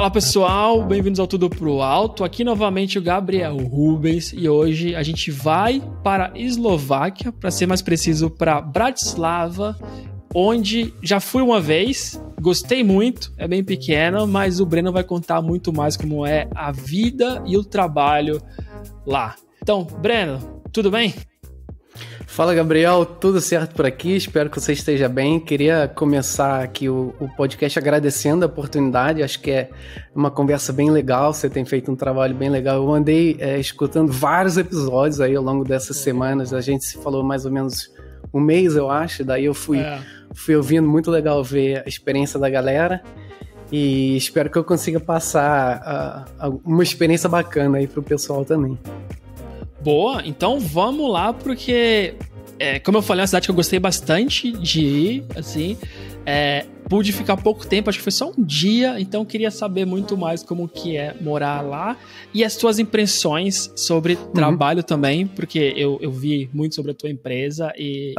Fala pessoal, bem-vindos ao Tudo Pro Alto. Aqui novamente o Gabriel Rubens e hoje a gente vai para a Eslováquia, para ser mais preciso, para Bratislava, onde já fui uma vez, gostei muito, é bem pequena, mas o Breno vai contar muito mais como é a vida e o trabalho lá. Então, Breno, tudo bem? Fala, Gabriel, tudo certo por aqui? Espero que você esteja bem. Queria começar aqui o podcast agradecendo a oportunidade, acho que é uma conversa bem legal, você tem feito um trabalho bem legal. Eu andei escutando vários episódios aí ao longo dessas semanas, a gente se falou mais ou menos um mês, eu acho, daí eu fui ouvindo, muito legal ver a experiência da galera e espero que eu consiga passar uma experiência bacana aí pro pessoal também. Boa, então vamos lá, porque, como eu falei, é uma cidade que eu gostei bastante de ir, assim, pude ficar pouco tempo, acho que foi só um dia, então queria saber muito mais como que é morar lá e as tuas impressões sobre trabalho também, porque eu vi muito sobre a tua empresa e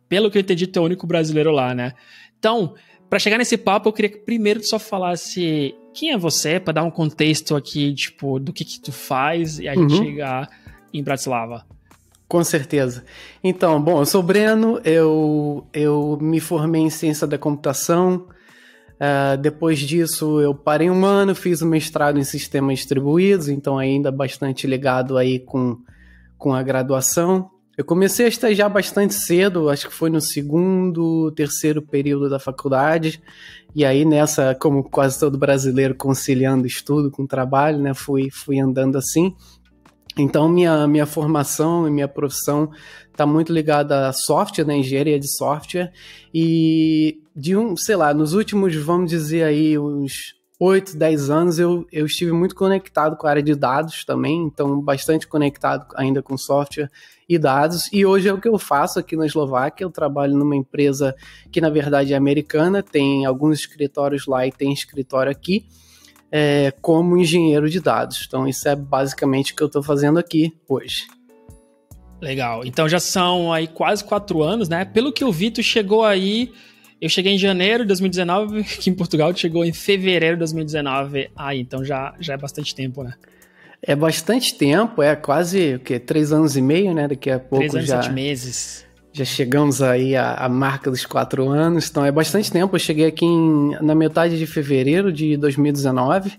pelo que eu entendi, tu é o único brasileiro lá, né? Então, para chegar nesse papo, eu queria que primeiro tu só falasse quem é você, para dar um contexto aqui, tipo, do que tu faz e a gente chegar em Bratislava. Com certeza. Então, bom, eu sou o Breno, eu me formei em ciência da computação, depois disso eu parei um ano, fiz um mestrado em sistemas distribuídos, então ainda bastante ligado aí com a graduação. Eu comecei a estagiar bastante cedo, acho que foi no segundo, terceiro período da faculdade, e aí nessa, como quase todo brasileiro, conciliando estudo com trabalho, né, fui andando assim. Então, minha formação e minha profissão está muito ligada a software, né, engenharia de software, e nos últimos, vamos dizer aí, uns 8, 10 anos, eu estive muito conectado com a área de dados também, então bastante conectado ainda com software e dados, e hoje é o que eu faço aqui na Eslováquia. Eu trabalho numa empresa que, na verdade, é americana, tem alguns escritórios lá e tem escritório aqui, como engenheiro de dados. Então isso é basicamente o que eu estou fazendo aqui hoje. Legal, então já são aí quase 4 anos, né? Pelo que eu vi, tu chegou aí, eu cheguei em janeiro de 2019, aqui em Portugal, tu chegou em fevereiro de 2019, então já é bastante tempo, né? É bastante tempo, quase 3 anos e meio, né? Daqui a pouco 3 anos e 7 meses. Já chegamos aí à marca dos 4 anos, então é bastante tempo. Eu cheguei aqui na metade de fevereiro de 2019,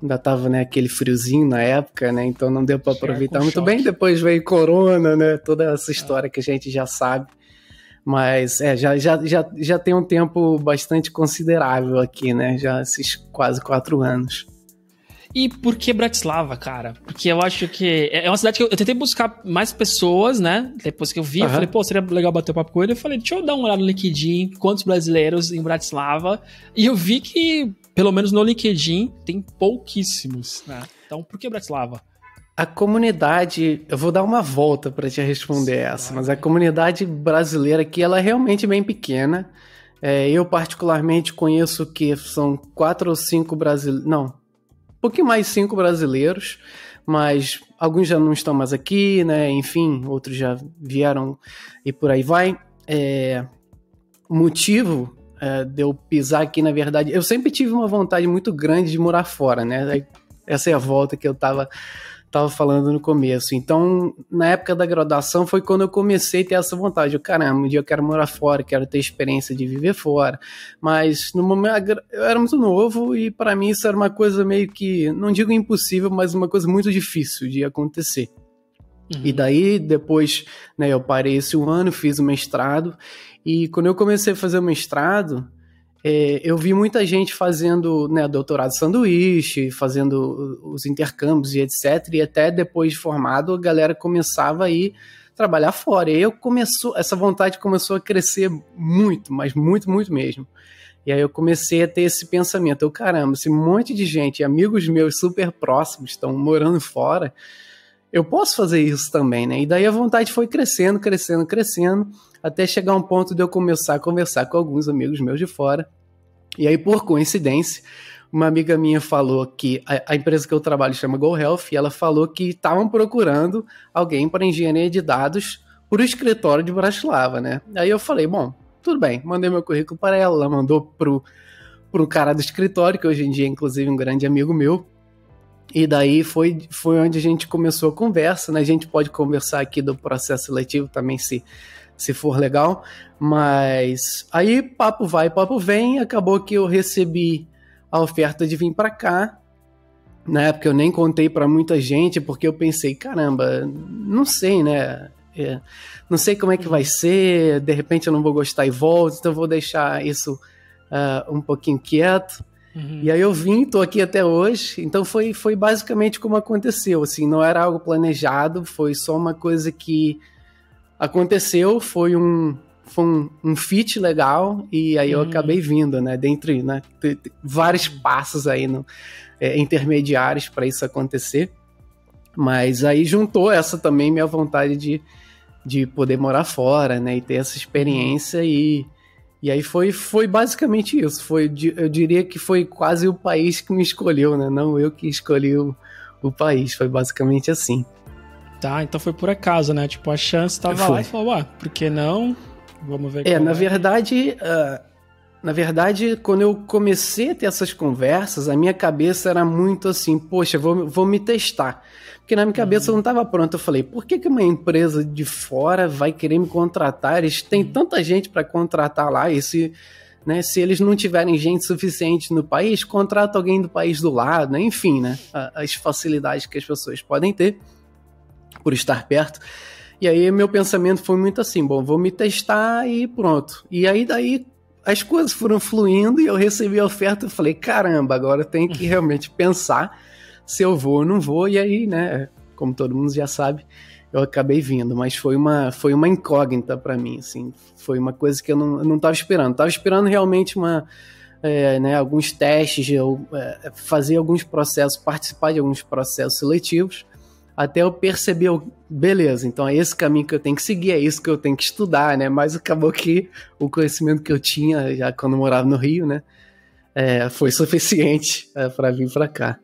ainda tava, né, aquele friozinho na época, né, então não deu para aproveitar muito bem. Depois veio Corona, né, toda essa história que a gente já sabe, mas já tem um tempo bastante considerável aqui, né, já esses quase 4 anos. E por que Bratislava, cara? Porque eu acho que é uma cidade que eu tentei buscar mais pessoas, né? Depois que eu vi, eu falei, seria legal bater um papo com ele. Eu falei, deixa eu dar uma olhada no LinkedIn, quantos brasileiros em Bratislava. E eu vi que, pelo menos no LinkedIn, tem pouquíssimos, né? Então, por que Bratislava? A comunidade, eu vou dar uma volta para te responder essa, mas a comunidade brasileira aqui, ela é realmente bem pequena. Eu particularmente conheço que são 4 ou 5 brasileiros, não, um pouquinho mais 5 brasileiros, mas alguns já não estão mais aqui, né? Enfim, outros já vieram e por aí vai. O motivo de eu pisar aqui, na verdade, eu sempre tive uma vontade muito grande de morar fora, né? Essa é a volta que eu tava falando no começo. Então, na época da graduação foi quando eu comecei a ter essa vontade. Caramba, um dia eu quero morar fora, quero ter experiência de viver fora. Mas no momento eu era muito novo e para mim isso era uma coisa meio que, não digo impossível, mas uma coisa muito difícil de acontecer. E daí depois, né, eu parei esse ano, fiz o mestrado, e quando eu comecei a fazer o mestrado, eu vi muita gente fazendo, né, doutorado sanduíche, fazendo os intercâmbios e etc. E até depois de formado, a galera começava a ir trabalhar fora. E aí essa vontade começou a crescer muito, mas muito, muito mesmo. E aí eu comecei a ter esse pensamento. Caramba, se um monte de gente, amigos meus super próximos, estão morando fora, eu posso fazer isso também, né? E daí a vontade foi crescendo, crescendo, crescendo, até chegar um ponto de eu começar a conversar com alguns amigos meus de fora. E aí, por coincidência, uma amiga minha falou que a empresa que eu trabalho chama GoHealth, e ela falou que estavam procurando alguém para engenharia de dados para o escritório de Bratislava, né? Aí eu falei, bom, tudo bem, mandei meu currículo para ela mandou pro pro cara do escritório, que hoje em dia é inclusive um grande amigo meu. E daí foi onde a gente começou a conversa, né? A gente pode conversar aqui do processo seletivo também, se for legal. Mas aí, papo vai, papo vem, acabou que eu recebi a oferta de vir para cá. Na época eu nem contei para muita gente, porque eu pensei, caramba, não sei, né? Não sei como é que vai ser, de repente eu não vou gostar e volto, então eu vou deixar isso um pouquinho quieto. E aí eu vim, tô aqui até hoje, então foi basicamente como aconteceu, assim, não era algo planejado, foi só uma coisa que aconteceu, foi um fit legal, e aí eu acabei vindo, né, dentre, né, vários passos aí intermediários para isso acontecer, mas aí juntou essa também minha vontade de poder morar fora, né, e ter essa experiência e aí foi basicamente isso. Eu diria que foi quase o país que me escolheu, né? Não eu que escolhi o país. Foi basicamente assim. Tá, então foi por acaso, né? Tipo, a chance tava lá e falou, por que não? Vamos ver na verdade, quando eu comecei a ter essas conversas, a minha cabeça era muito assim, poxa, vou me testar. Porque na minha cabeça eu não estava pronto. Eu falei, por que uma empresa de fora vai querer me contratar? Eles têm tanta gente para contratar lá, e se eles não tiverem gente suficiente no país, contrata alguém do país do lado, né? Enfim, né? As facilidades que as pessoas podem ter por estar perto. E aí meu pensamento foi muito assim, bom, vou me testar e pronto. E aí daí as coisas foram fluindo e eu recebi a oferta e falei, caramba, agora eu tenho que realmente pensar se eu vou ou não vou, e aí, né, como todo mundo já sabe, eu acabei vindo, mas foi uma incógnita para mim, assim, foi uma coisa que eu não estava esperando, realmente alguns testes, fazer alguns processos, participar de alguns processos seletivos, até eu perceber, beleza, então é esse caminho que eu tenho que seguir, é isso que eu tenho que estudar, né, mas acabou que o conhecimento que eu tinha, já quando eu morava no Rio, né, foi suficiente para vir para cá.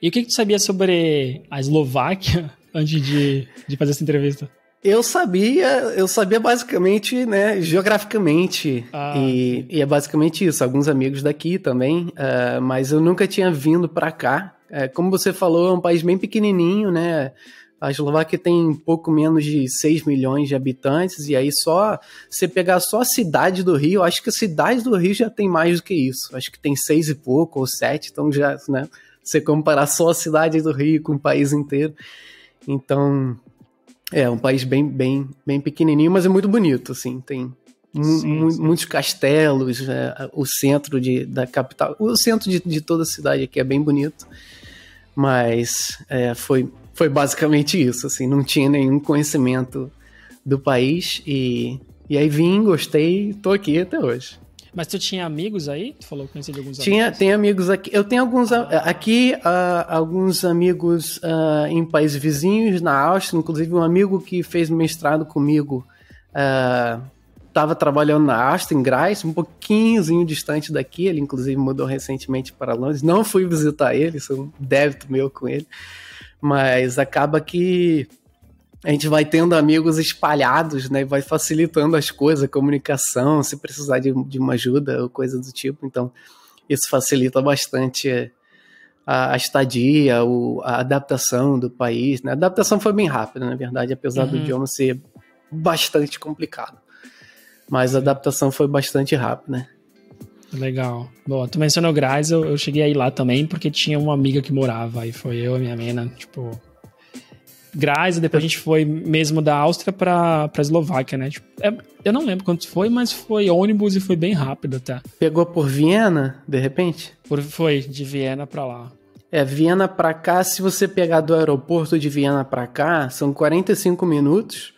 E o que tu sabia sobre a Eslováquia antes de fazer essa entrevista? Eu sabia basicamente, né, geograficamente, e é basicamente isso, alguns amigos daqui também, mas eu nunca tinha vindo para cá. Como você falou, é um país bem pequenininho, né, a Eslováquia tem pouco menos de 6 milhões de habitantes, e aí você pegar só a cidade do Rio, acho que a cidade do Rio já tem mais do que isso, acho que tem 6 e pouco, ou 7, então já, né, você comparar só a cidade do Rio com o país inteiro. Então, é um país bem, bem, bem pequenininho, mas é muito bonito, assim. Tem muitos castelos, o centro da capital, o centro de toda a cidade aqui é bem bonito. Mas foi basicamente isso, assim. Não tinha nenhum conhecimento do país e aí vim, gostei, tô aqui até hoje. Mas tu tinha amigos aí? Tu falou que conhecia de alguns amigos? Tem amigos aqui. Eu tenho alguns alguns amigos em países vizinhos, na Áustria. Inclusive um amigo que fez mestrado comigo estava trabalhando na Áustria, em Graz, um pouquinhozinho distante daqui. Ele inclusive mudou recentemente para Londres. Não fui visitar ele, isso é um débito meu com ele. Mas acaba que a gente vai tendo amigos espalhados, né? Vai facilitando as coisas, a comunicação, se precisar de uma ajuda ou coisa do tipo. Então, isso facilita bastante a estadia, a adaptação do país, né? A adaptação foi bem rápida, na verdade, apesar do idioma ser bastante complicado. Mas a adaptação foi bastante rápida, né? Legal. Bom, tu mencionou Graz, eu cheguei aí lá também, porque tinha uma amiga que morava, aí foi eu e minha mina, tipo... Graz, e depois a gente foi mesmo da Áustria pra Eslováquia, né? Tipo, eu não lembro quanto foi, mas foi ônibus e foi bem rápido até. Pegou por Viena, de repente? Foi, de Viena pra lá. Viena pra cá, se você pegar do aeroporto de Viena pra cá, são 45 minutos.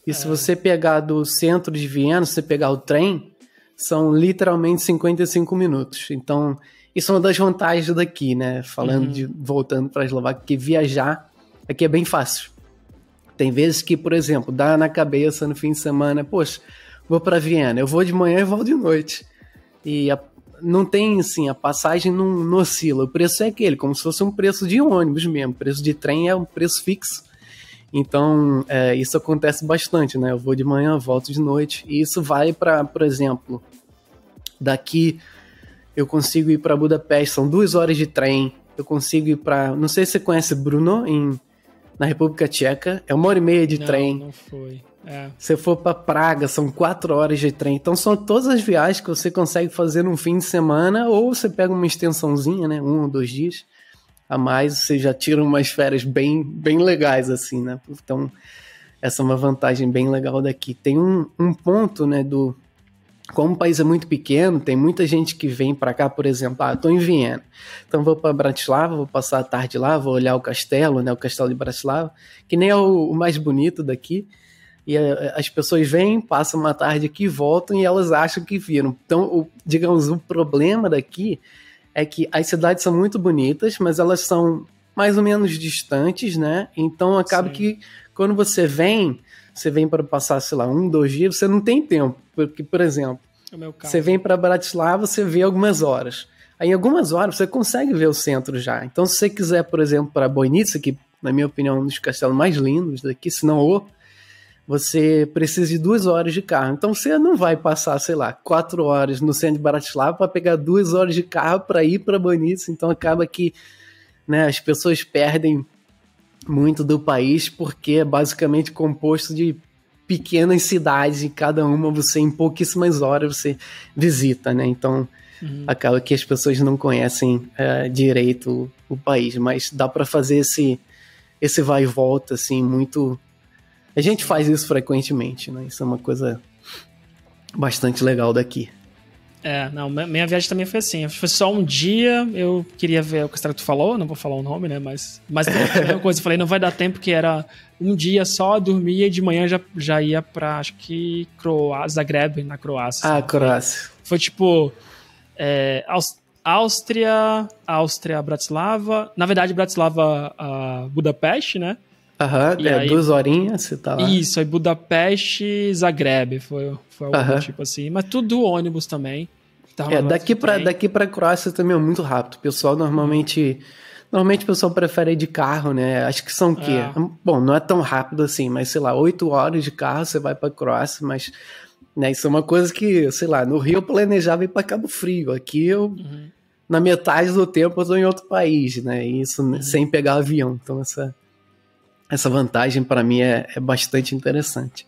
E se você pegar do centro de Viena, se você pegar o trem, são literalmente 55 minutos. Então, isso é uma das vantagens daqui, né? Voltando pra Eslováquia, que viajar aqui é bem fácil. Tem vezes que, por exemplo, dá na cabeça no fim de semana, poxa, vou para Viena, eu vou de manhã e volto de noite. E não tem, assim, a passagem não oscila. O preço é aquele, como se fosse um preço de ônibus mesmo. O preço de trem é um preço fixo. Então, isso acontece bastante, né? Eu vou de manhã, volto de noite. E isso vai para, por exemplo, daqui eu consigo ir para Budapeste, são 2 horas de trem. Eu consigo ir para, não sei se você conhece Brno, na República Tcheca, é 1h30 de trem. Não foi. Se for para Praga, são 4 horas de trem. Então são todas as viagens que você consegue fazer num fim de semana, ou você pega uma extensãozinha, né, 1 ou 2 dias a mais, você já tira umas férias bem, bem legais, assim, né? Então, essa é uma vantagem bem legal daqui. Tem um ponto, né, como o país é muito pequeno, tem muita gente que vem para cá, por exemplo, tô em Viena, então vou para Bratislava, vou passar a tarde lá, vou olhar o castelo, né, o castelo de Bratislava, que nem é o mais bonito daqui, e as pessoas vêm, passam uma tarde aqui, voltam e elas acham que viram. Então, digamos, o problema daqui é que as cidades são muito bonitas, mas elas são mais ou menos distantes, né? Então acaba que quando você vem para passar, sei lá, 1, 2 dias, você não tem tempo. Porque, por exemplo, você vem para Bratislava, você vê algumas horas. Aí, em algumas horas, você consegue ver o centro já. Então, se você quiser, por exemplo, para Boinice, que, na minha opinião, é um dos castelos mais lindos daqui, se não você precisa de 2 horas de carro. Então, você não vai passar, sei lá, 4 horas no centro de Bratislava para pegar 2 horas de carro para ir para Boinice. Então, acaba que, né, as pessoas perdem muito do país porque é basicamente composto de pequenas cidades e cada uma você, em pouquíssimas horas, você visita, né? Então, acaba que as pessoas não conhecem direito o país, mas dá para fazer esse vai e volta, assim, muito... A gente faz isso frequentemente, né? Isso é uma coisa bastante legal daqui. Minha viagem também foi assim. Foi só um dia, eu queria ver o castelo que tu falou, não vou falar o nome, né? Mas a mesma coisa, eu falei, não vai dar tempo, que era um dia só, dormia e de manhã já ia pra, acho que, Zagreb, na Croácia. Ah, Croácia. Foi tipo, Áustria, Bratislava, na verdade Bratislava, Budapeste, né? Aí, 2 horinhas, você tá lá. Isso, aí Budapeste, Zagreb, foi algo tipo assim, mas tudo ônibus também. Daqui pra Croácia também é muito rápido. O pessoal normalmente o pessoal prefere ir de carro, né? Acho que são o quê? Bom, não é tão rápido assim, mas sei lá, 8 horas de carro você vai pra Croácia, mas né, isso é uma coisa que, sei lá, no Rio eu planejava ir pra Cabo Frio. Aqui na metade do tempo eu tô em outro país, né? E isso sem pegar avião. Então essa vantagem para mim é bastante interessante.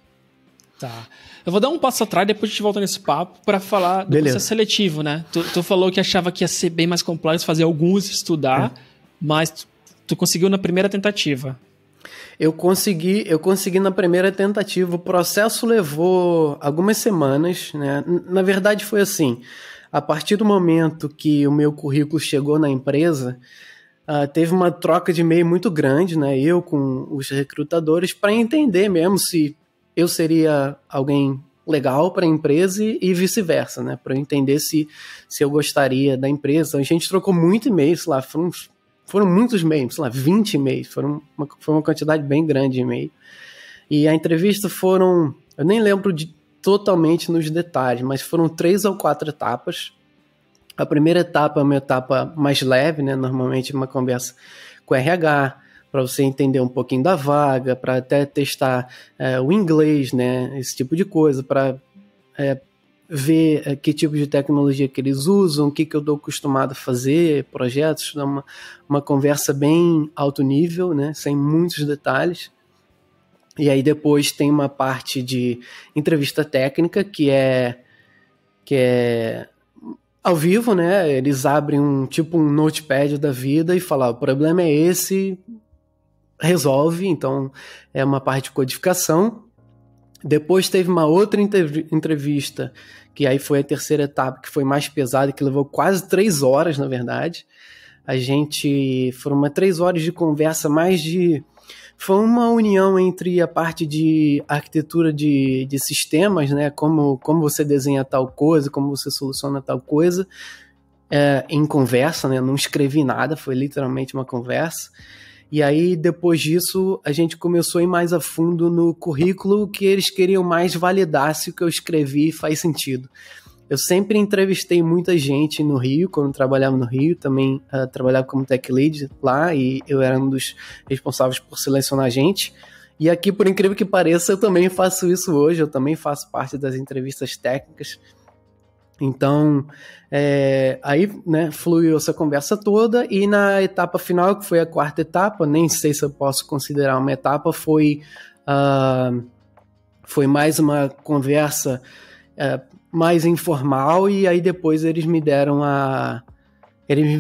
Tá. Eu vou dar um passo atrás, depois a gente volta nesse papo para falar do processo seletivo, né? Tu falou que achava que ia ser bem mais complexo fazer alguns estudar, mas tu conseguiu na primeira tentativa. Eu consegui na primeira tentativa. O processo levou algumas semanas, né? Na verdade foi assim, a partir do momento que o meu currículo chegou na empresa, teve uma troca de e-mail muito grande, né? Eu com os recrutadores, para entender mesmo se eu seria alguém legal para a empresa e vice-versa, né? Para eu entender se eu gostaria da empresa. A gente trocou muito e-mail, sei lá, foram muitos e-mails, sei lá, 20 e-mails, foi uma quantidade bem grande de e-mail. E a entrevista eu nem lembro totalmente nos detalhes, mas foram 3 ou 4 etapas. A primeira etapa é uma etapa mais leve, né? Normalmente uma conversa com o RH, para você entender um pouquinho da vaga, para até testar o inglês, né? Esse tipo de coisa, para ver que tipo de tecnologia que eles usam, o que eu estou acostumado a fazer, projetos, uma conversa bem alto nível, né? Sem muitos detalhes. E aí depois tem uma parte de entrevista técnica, que é ao vivo, né? Eles abrem um notepad da vida e falam, o problema é esse, resolve. Então é uma parte de codificação. Depois teve uma outra entrevista, que aí foi a terceira etapa, que foi mais pesada, que levou quase 3 horas, na verdade. Foram 3 horas de conversa, foi uma união entre a parte de arquitetura de sistemas, né? Como você desenha tal coisa, como você soluciona tal coisa, em conversa, né? Não escrevi nada, foi literalmente uma conversa. E aí, depois disso, a gente começou a ir mais a fundo no currículo, que eles queriam mais validar se o que eu escrevi faz sentido. Eu sempre entrevistei muita gente no Rio, quando trabalhava no Rio, também trabalhava como tech lead lá, e eu era um dos responsáveis por selecionar gente. E aqui, por incrível que pareça, eu também faço isso hoje, eu também faço parte das entrevistas técnicas. Então, aí, né, fluiu essa conversa toda, e na etapa final, que foi a quarta etapa, nem sei se eu posso considerar uma etapa, foi mais uma conversa mais informal, e aí depois eles me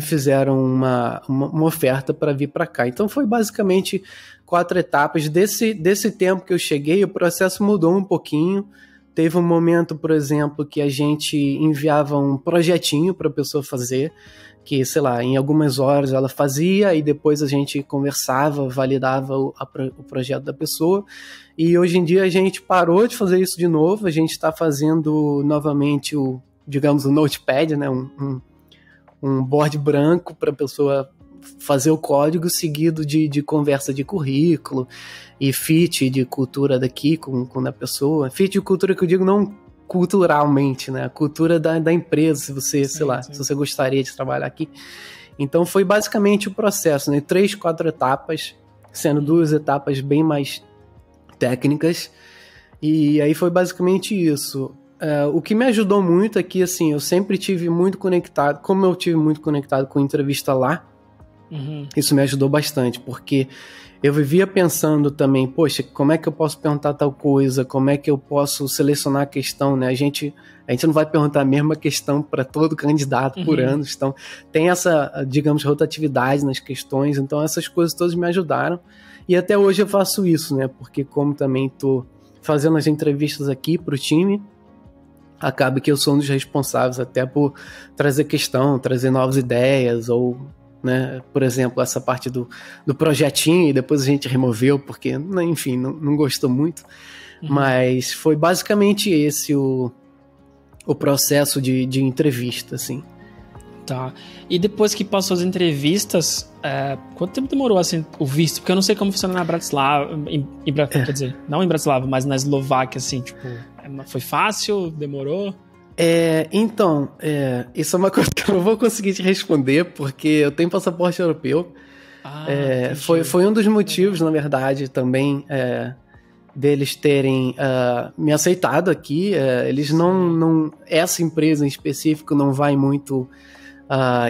fizeram uma oferta para vir para cá. Então foi basicamente 4 etapas. Desse tempo que eu cheguei, o processo mudou um pouquinho. Teve um momento, por exemplo, que a gente enviava um projetinho para a pessoa fazer, que, sei lá, em algumas horas ela fazia, e depois a gente conversava, validava o projeto da pessoa. E hoje em dia a gente parou de fazer isso de novo, a gente está fazendo novamente o Notepad, né, um board branco para a pessoa fazer o código, seguido de conversa de currículo e fit de cultura daqui com a pessoa. Fit de cultura que eu digo não culturalmente, né? A cultura da empresa, se você, sim, sei lá, sim, se você gostaria de trabalhar aqui. Então foi basicamente o processo, né? 3, 4 etapas, sendo 2 etapas bem mais técnicas, e aí foi basicamente isso. O que me ajudou muito é que, assim, eu sempre tive muito conectado, como eu tive muito conectado com a entrevista lá, isso me ajudou bastante, porque eu vivia pensando também, poxa, como é que eu posso perguntar tal coisa, como é que eu posso selecionar a questão, né? A gente não vai perguntar a mesma questão para todo candidato por anos, então tem essa, digamos, rotatividade nas questões, então essas coisas todas me ajudaram, e até hoje eu faço isso, né? Porque como também estou fazendo as entrevistas aqui para o time, acaba que eu sou um dos responsáveis até por trazer questão, trazer novas ideias, ou, né, por exemplo, essa parte do projetinho, e depois a gente removeu porque, enfim, não gostou muito, mas foi basicamente esse o processo de entrevista, assim. Tá. E depois que passou as entrevistas, quanto tempo demorou, assim, o visto? Porque eu não sei como funciona na Bratislava, quer dizer, não em Bratislava, mas na Eslováquia, assim, tipo, foi fácil? Demorou? Então, isso é uma coisa que eu não vou conseguir te responder, porque eu tenho passaporte europeu. Foi um dos motivos, na verdade, também, deles terem me aceitado aqui. Eles não essa empresa em específico não vai muito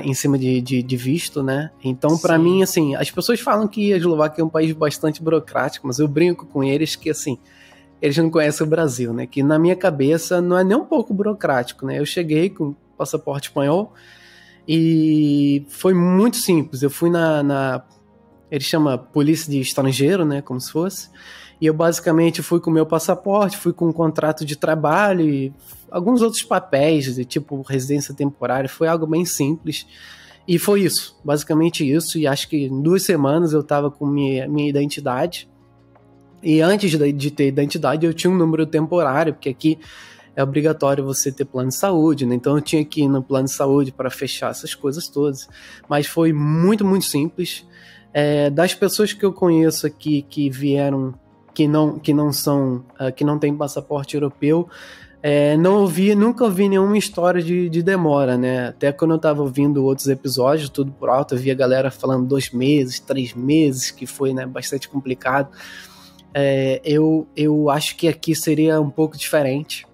em cima de visto, né? Então, para mim, assim, as pessoas falam que a Eslováquia é um país bastante burocrático, mas eu brinco com eles que, assim, eles não conhecem o Brasil, né? Que na minha cabeça não é nem um pouco burocrático, né? Eu cheguei com passaporte espanhol e foi muito simples. Eu fui eles chamam polícia de estrangeiro, né? Como se fosse. E eu basicamente fui com o meu passaporte, fui com um contrato de trabalho e alguns outros papéis, tipo residência temporária. Foi algo bem simples. E foi isso, basicamente isso. E acho que em 2 semanas eu estava com minha identidade. E antes de ter identidade, eu tinha um número temporário, porque aqui é obrigatório você ter plano de saúde, né? Então eu tinha que ir no plano de saúde para fechar essas coisas todas. Mas foi muito, muito simples. Das pessoas que eu conheço aqui que vieram, que não têm passaporte europeu, nunca ouvi nenhuma história de demora, né? Até quando eu estava ouvindo outros episódios, tudo por alto, eu via a galera falando 2 meses, 3 meses, que foi, né, bastante complicado. Eu acho que aqui seria um pouco diferente,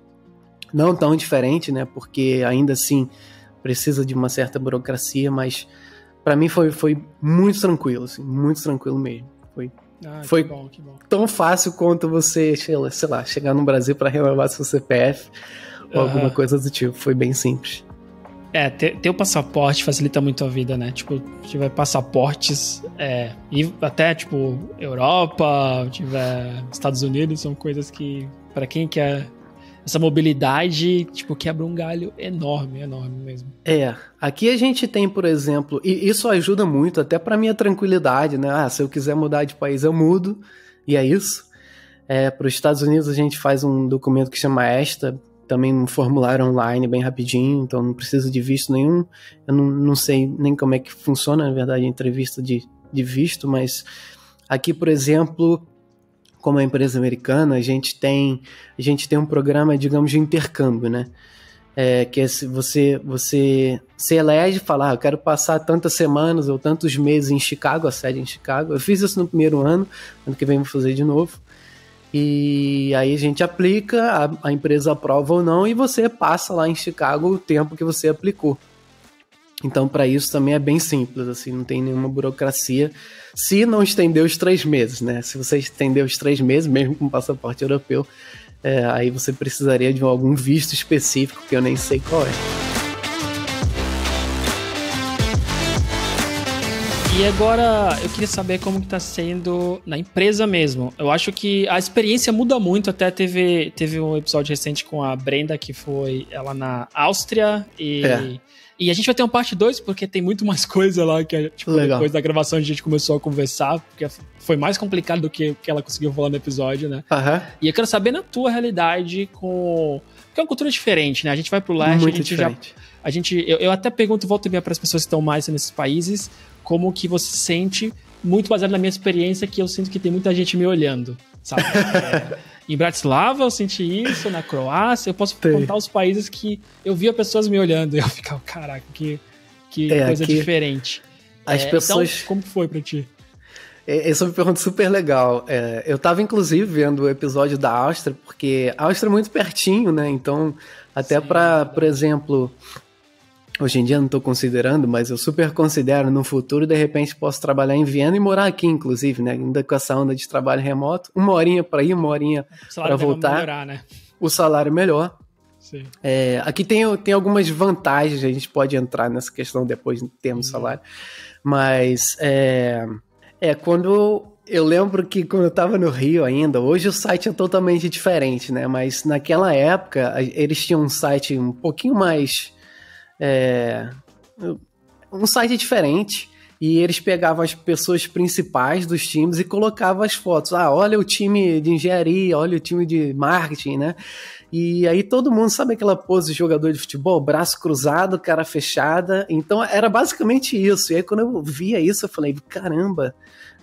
não tão diferente, né, porque ainda assim precisa de uma certa burocracia, mas para mim foi muito tranquilo, assim, muito tranquilo mesmo. Foi que bom. Tão fácil quanto você, sei lá, chegar no Brasil para renovar seu CPF ou alguma coisa do tipo. Foi bem simples. Ter o passaporte facilita muito a vida, né? Tipo, tiver passaportes, e até, tipo, Europa, tiver Estados Unidos, são coisas que, para quem quer essa mobilidade, tipo, quebra um galho enorme mesmo. Aqui a gente tem, por exemplo, e isso ajuda muito até para minha tranquilidade, né? Se eu quiser mudar de país, eu mudo, e é isso. Para os Estados Unidos a gente faz um documento que chama ESTA, também um formulário online bem rapidinho, então não precisa de visto nenhum. Eu não sei nem como é que funciona, na verdade, a entrevista de visto, mas aqui, por exemplo, como a empresa americana, a gente tem um programa, digamos, de intercâmbio, né? Que é se você se elege e fala, eu quero passar tantas semanas ou tantos meses em Chicago, a sede em Chicago. Eu fiz isso no primeiro ano que vem vou fazer de novo. E aí a gente aplica, a empresa aprova ou não, e você passa lá em Chicago o tempo que você aplicou. Então, para isso também é bem simples, assim, não tem nenhuma burocracia, se não estender os 3 meses, né? Se você estender os 3 meses, mesmo com passaporte europeu, aí você precisaria de algum visto específico, que eu nem sei qual é. E agora eu queria saber como que tá sendo na empresa mesmo. Eu acho que a experiência muda muito. Até teve um episódio recente com a Brenda, que foi ela na Áustria. E a gente vai ter uma parte 2, porque tem muito mais coisa lá que depois da gravação a gente começou a conversar, porque foi mais complicado do que ela conseguiu falar no episódio, né? E eu quero saber na tua realidade porque é uma cultura diferente, né? A gente vai pro leste, muito diferente. Eu até pergunto, volta e meia para as pessoas que estão mais nesses países, como que você se sente, muito baseado na minha experiência, que eu sinto que tem muita gente me olhando, sabe? Em Bratislava eu senti isso, na Croácia, eu posso contar os países que eu via pessoas me olhando e eu ficava, caraca, que coisa diferente. As pessoas... Então, como foi pra ti? Essa é uma pergunta super legal. Eu tava, inclusive, vendo o episódio da Áustria, porque a Áustria é muito pertinho, né? Então, até para, por exemplo... Hoje em dia eu não estou considerando, mas eu super considero no futuro, de repente posso trabalhar em Viena e morar aqui, inclusive, né? Ainda com essa onda de trabalho remoto, 1 horinha para ir, 1 horinha para voltar. Melhorar, né? O salário melhor. Sim. Aqui tem algumas vantagens, a gente pode entrar nessa questão depois em termos de salário, mas quando eu lembro que quando eu estava no Rio ainda, hoje o site é totalmente diferente, né? Mas naquela época eles tinham um site um pouquinho mais... um site diferente, e eles pegavam as pessoas principais dos times e colocavam as fotos. Olha o time de engenharia, olha o time de marketing, né? E aí todo mundo sabe aquela pose de jogador de futebol, braço cruzado, cara fechada. Então era basicamente isso. E aí quando eu via isso, eu falei, caramba,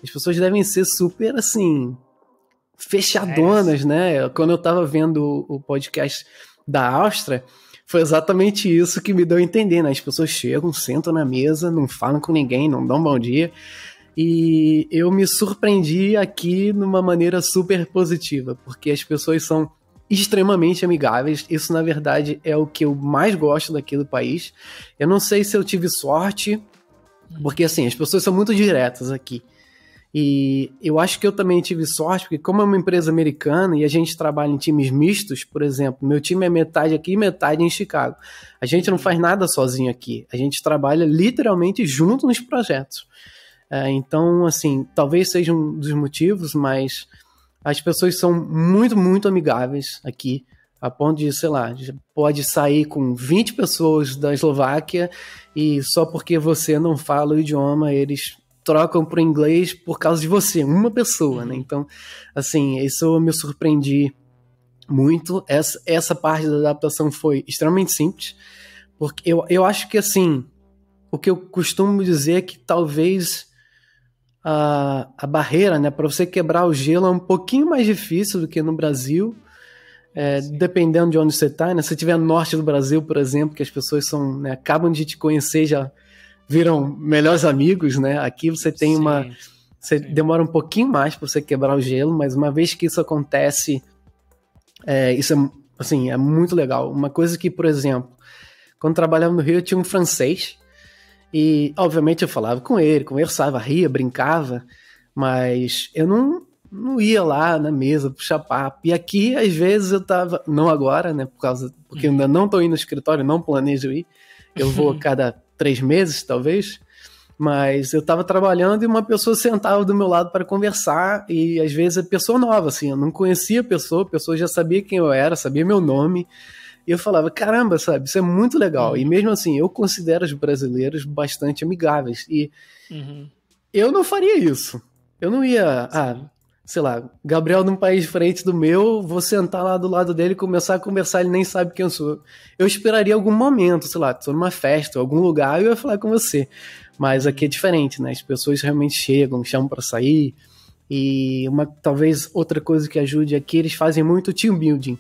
as pessoas devem ser super assim, fechadonas, né? Quando eu tava vendo o podcast da Áustria, foi exatamente isso que me deu a entender, né? As pessoas chegam, sentam na mesa, não falam com ninguém, não dão bom dia. E eu me surpreendi aqui numa maneira super positiva, porque as pessoas são extremamente amigáveis. Isso, na verdade, é o que eu mais gosto daqui do país. Eu não sei se eu tive sorte, porque, assim, as pessoas são muito diretas aqui. E eu acho que eu também tive sorte, porque como é uma empresa americana e a gente trabalha em times mistos, por exemplo, meu time é metade aqui e metade em Chicago. A gente não faz nada sozinho aqui, a gente trabalha literalmente junto nos projetos. Então, assim, talvez seja um dos motivos, mas as pessoas são muito, muito amigáveis aqui, a ponto de, sei lá, pode sair com 20 pessoas da Eslováquia e só porque você não fala o idioma, eles trocam pro inglês por causa de você, uma pessoa, né? Então, assim, isso eu me surpreendi muito. Essa parte da adaptação foi extremamente simples, porque eu acho que, assim, o que eu costumo dizer é que talvez a barreira, né, para você quebrar o gelo é um pouquinho mais difícil do que no Brasil, dependendo de onde você tá, né? Se você estiver no norte do Brasil, por exemplo, que as pessoas são, né, acabam de te conhecer, já viram melhores amigos, né? Aqui você tem demora um pouquinho mais para você quebrar o gelo, mas uma vez que isso acontece, isso é, assim, é muito legal. Uma coisa que, por exemplo, quando trabalhava no Rio, eu tinha um francês e, obviamente, eu falava com ele, conversava, ria, brincava, mas eu não ia lá na mesa puxar papo. E aqui, às vezes, eu tava, não agora, né? Porque eu ainda não tô indo no escritório, não planejo ir. Eu vou cada 3 meses, talvez, mas eu tava trabalhando e uma pessoa sentava do meu lado para conversar, e às vezes é pessoa nova, assim, eu não conhecia a pessoa já sabia quem eu era, sabia meu nome, e eu falava, caramba, sabe, isso é muito legal, e mesmo assim, eu considero os brasileiros bastante amigáveis, e eu não faria isso, eu não ia, sei lá, Gabriel num país diferente do meu, vou sentar lá do lado dele e começar a conversar, ele nem sabe quem eu sou. Eu esperaria algum momento, sei lá, tô numa festa, algum lugar, e eu ia falar com você. Mas aqui é diferente, né? As pessoas realmente chegam, chamam pra sair, e talvez outra coisa que ajude aqui, eles fazem muito team building.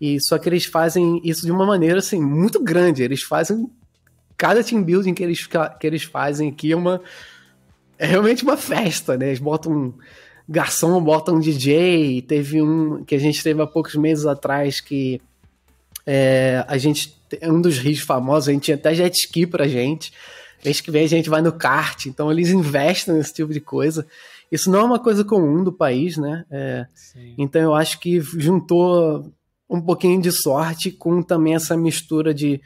E só que eles fazem isso de uma maneira, assim, muito grande. Eles fazem... Cada team building que eles fazem aqui é realmente uma festa, né? Eles botam garçom bota um DJ. Teve um que a gente teve há poucos meses atrás que a gente, um dos rios famosos, a gente tinha até jet ski pra gente. Mês que vem a gente vai no kart, então eles investem nesse tipo de coisa. Isso não é uma coisa comum do país, né? Então eu acho que juntou um pouquinho de sorte com também essa mistura de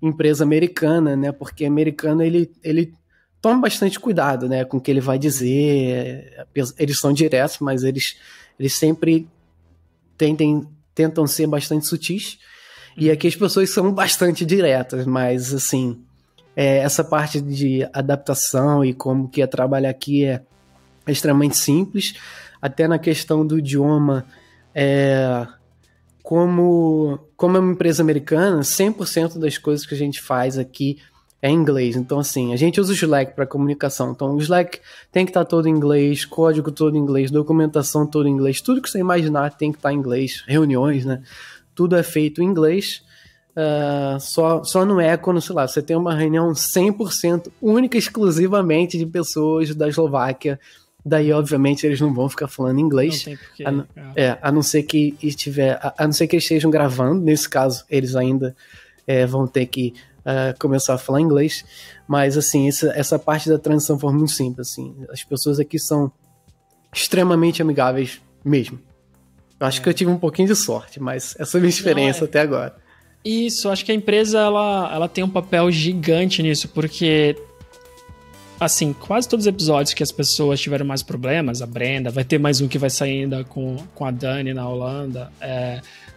empresa americana, né? Porque americano, ele toma bastante cuidado, né? Com o que ele vai dizer. Eles são diretos, mas eles sempre tentam ser bastante sutis. E aqui as pessoas são bastante diretas, mas assim, essa parte de adaptação e como que é trabalhar aqui é extremamente simples. Até na questão do idioma, como é uma empresa americana, 100% das coisas que a gente faz aqui é em inglês. Então, assim, a gente usa o Slack para comunicação. Então, o Slack tem que estar todo em inglês, código todo em inglês, documentação todo em inglês, tudo que você imaginar tem que estar em inglês, reuniões, né? Tudo é feito em inglês. Só não é quando, sei lá, você tem uma reunião 100% única e exclusivamente de pessoas da Eslováquia. Daí, obviamente, eles não vão ficar falando inglês. Não tem porquê. A não ser que eles estejam gravando. Nesse caso, eles ainda vão ter que começar a falar inglês. Mas, assim, essa parte da transição foi muito simples. Assim. As pessoas aqui são extremamente amigáveis mesmo. Eu acho que eu tive um pouquinho de sorte, mas essa é a minha experiência até agora. Isso, acho que a empresa ela tem um papel gigante nisso, porque assim, quase todos os episódios que as pessoas tiveram mais problemas, a Brenda, vai ter mais um que vai sair ainda com a Dani na Holanda,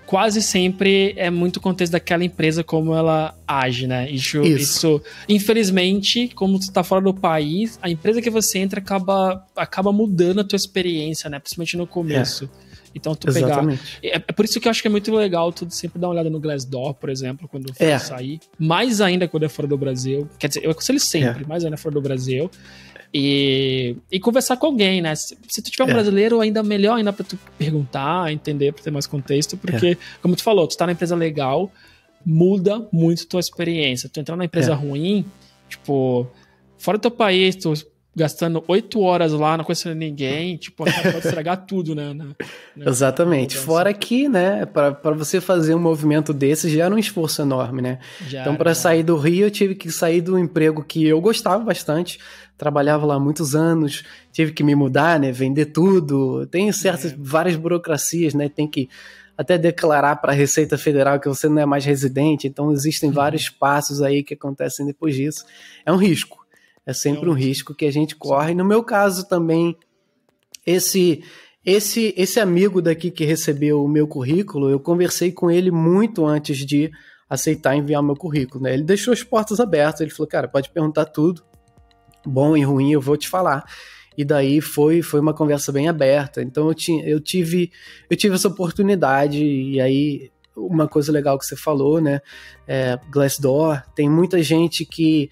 quase sempre é muito contexto daquela empresa, como ela age, né? Isso infelizmente, como tu tá fora do país, a empresa que você entra acaba mudando a tua experiência, né? Principalmente no começo. Então, tu Exatamente. pegar... É por isso que eu acho que é muito legal tu sempre dar uma olhada no Glassdoor, por exemplo, quando for sair. Mais ainda quando é fora do Brasil. Quer dizer, eu aconselho sempre, mais ainda fora do Brasil. E conversar com alguém, né? Se tu tiver um brasileiro, ainda melhor ainda pra tu perguntar, entender, pra ter mais contexto. Porque, como tu falou, tu tá na empresa legal, muda muito tua experiência. Tu entrar na empresa ruim, tipo, fora do teu país, tu gastando 8 horas lá, não conhecendo ninguém, tipo, pode estragar tudo, né? Exatamente. Fora que, né, pra você fazer um movimento desse já era um esforço enorme, né? Então, para sair do Rio, eu tive que sair do emprego que eu gostava bastante, trabalhava lá há muitos anos, tive que me mudar, né, vender tudo, tem várias burocracias, né, tem que até declarar para a Receita Federal que você não é mais residente, então existem vários passos aí que acontecem depois disso. É um risco. É sempre um risco que a gente corre. No meu caso também, esse amigo daqui que recebeu o meu currículo, eu conversei com ele muito antes de aceitar enviar o meu currículo, né? Ele deixou as portas abertas, ele falou, cara, pode perguntar tudo, bom e ruim, eu vou te falar. E daí foi uma conversa bem aberta. Então eu tive essa oportunidade, e aí uma coisa legal que você falou, né? Glassdoor, tem muita gente que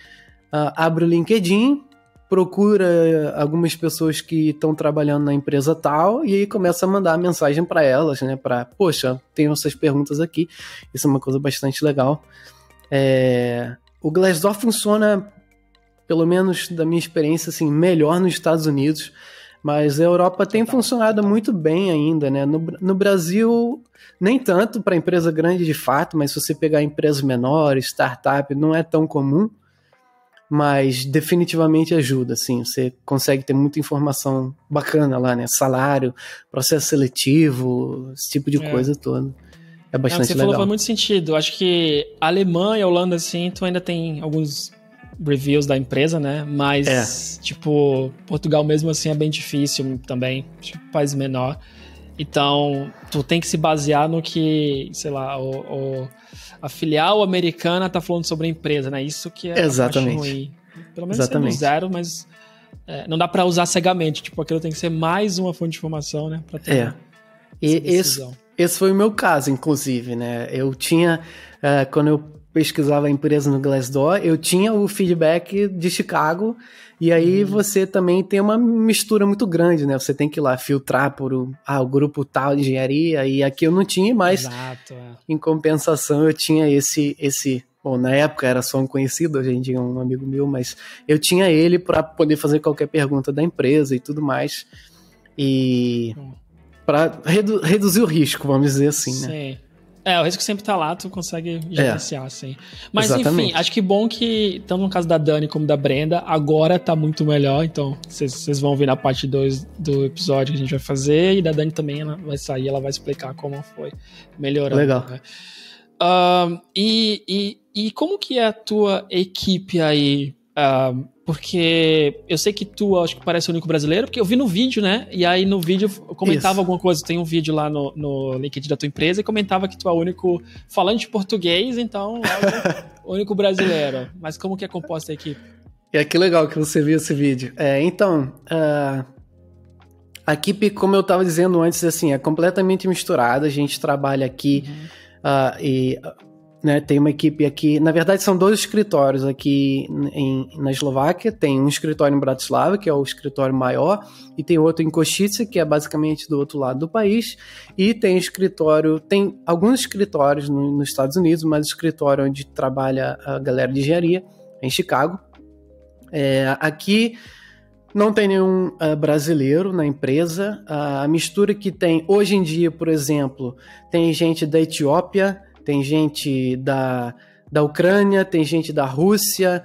abre o LinkedIn, procura algumas pessoas que estão trabalhando na empresa tal e aí começa a mandar mensagem para elas, né? Poxa, tenho essas perguntas aqui. Isso é uma coisa bastante legal. O Glassdoor funciona, pelo menos da minha experiência, assim, melhor nos Estados Unidos, mas a Europa tem funcionado muito bem ainda, né? No Brasil, nem tanto para empresa grande de fato, mas se você pegar empresas menores, startup, não é tão comum. Mas definitivamente ajuda, assim, você consegue ter muita informação bacana lá, né, salário, processo seletivo, esse tipo de coisa toda, é bastante legal. Você falou faz muito sentido, acho que a Alemanha e a Holanda, assim, tu ainda tem alguns reviews da empresa, né, mas, tipo, Portugal mesmo assim é bem difícil também, tipo, país menor, então tu tem que se basear no que, sei lá, a filial americana tá falando sobre a empresa, né? Isso que é Exatamente. Ruim. Pelo menos sendo zero, mas não dá pra usar cegamente. Tipo, aquilo tem que ser mais uma fonte de informação, né? Pra ter esse foi o meu caso, inclusive, né? Eu tinha, quando eu pesquisava a empresa no Glassdoor, eu tinha o feedback de Chicago, e aí você também tem uma mistura muito grande, né? Você tem que ir lá filtrar por o grupo tal de engenharia, e aqui eu não tinha, mas em compensação eu tinha esse bom, na época era só um conhecido, hoje em dia é um amigo meu, mas eu tinha ele para poder fazer qualquer pergunta da empresa e tudo mais. e para reduzir o risco, vamos dizer assim, né? Sim. O risco sempre tá lá, tu consegue gerenciar, assim. Mas, exatamente. Enfim, acho que bom que, tanto no caso da Dani como da Brenda, agora tá muito melhor, então vocês vão ver na parte 2 do episódio que a gente vai fazer, e da Dani também ela vai sair, ela vai explicar como foi melhorando. Legal. Né? E como que é a tua equipe aí? Porque eu sei que tu, acho que parece o único brasileiro, porque eu vi no vídeo, né? E aí no vídeo eu comentava alguma coisa. Tem um vídeo lá no LinkedIn da tua empresa e comentava que tu é o único falante português, então é o único brasileiro. Mas como que é composta a equipe? Que legal que você viu esse vídeo. Então, a equipe, como eu estava dizendo antes, assim, é completamente misturada. A gente trabalha aqui né, tem uma equipe aqui, na verdade são 2 escritórios aqui na Eslováquia, tem um escritório em Bratislava, que é o escritório maior, e tem outro em Košice, que é basicamente do outro lado do país, e tem alguns escritórios nos Estados Unidos, mas o escritório onde trabalha a galera de engenharia é em Chicago. Aqui não tem nenhum brasileiro na empresa. A mistura que tem hoje em dia, por exemplo, tem gente da Etiópia, tem gente da Ucrânia, tem gente da Rússia,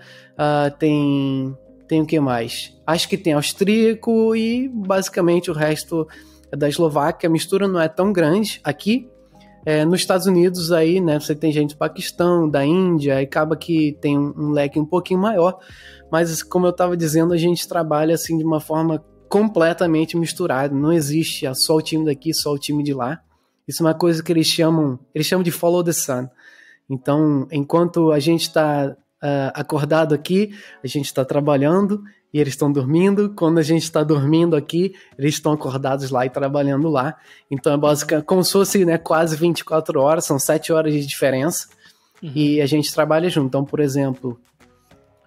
tem o que mais? Acho que tem austríaco e basicamente o resto da Eslováquia. A mistura não é tão grande aqui. Nos Estados Unidos aí, né, você tem gente do Paquistão, da Índia, e acaba que tem um leque um pouquinho maior, mas como eu estava dizendo, a gente trabalha assim de uma forma completamente misturada, não existe só o time daqui, só o time de lá. Isso é uma coisa que eles chamam de follow the sun. Então, enquanto a gente está acordado aqui, a gente está trabalhando e eles estão dormindo. Quando a gente está dormindo aqui, eles estão acordados lá e trabalhando lá. Então, é basicamente como se fosse, né, quase 24 horas, são 7 horas de diferença. E a gente trabalha junto. Então, por exemplo,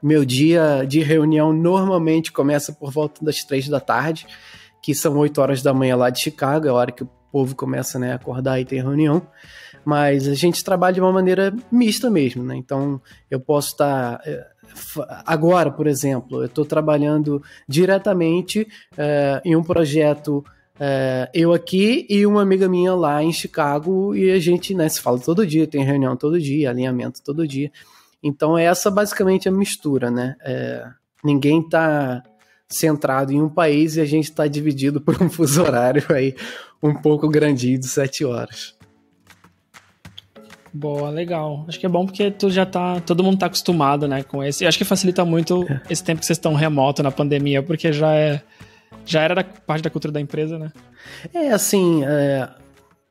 meu dia de reunião normalmente começa por volta das 3 da tarde, que são 8 horas da manhã lá de Chicago, é a hora que o povo começa, né, a acordar e ter reunião. Mas a gente trabalha de uma maneira mista mesmo, né? Então, eu posso estar... Agora, por exemplo, eu estou trabalhando diretamente em um projeto, eu aqui e uma amiga minha lá em Chicago, e a gente, né, se fala todo dia, tem reunião todo dia, alinhamento todo dia. Então, essa basicamente é a mistura, né? Ninguém está centrado em um país e a gente está dividido por um fuso horário aí um pouco grandinho de 7 horas. Boa, legal. Acho que é bom porque todo mundo tá acostumado, né, com esse. Eu acho que facilita muito esse tempo que vocês estão remoto na pandemia, porque já era parte da cultura da empresa, né? Assim,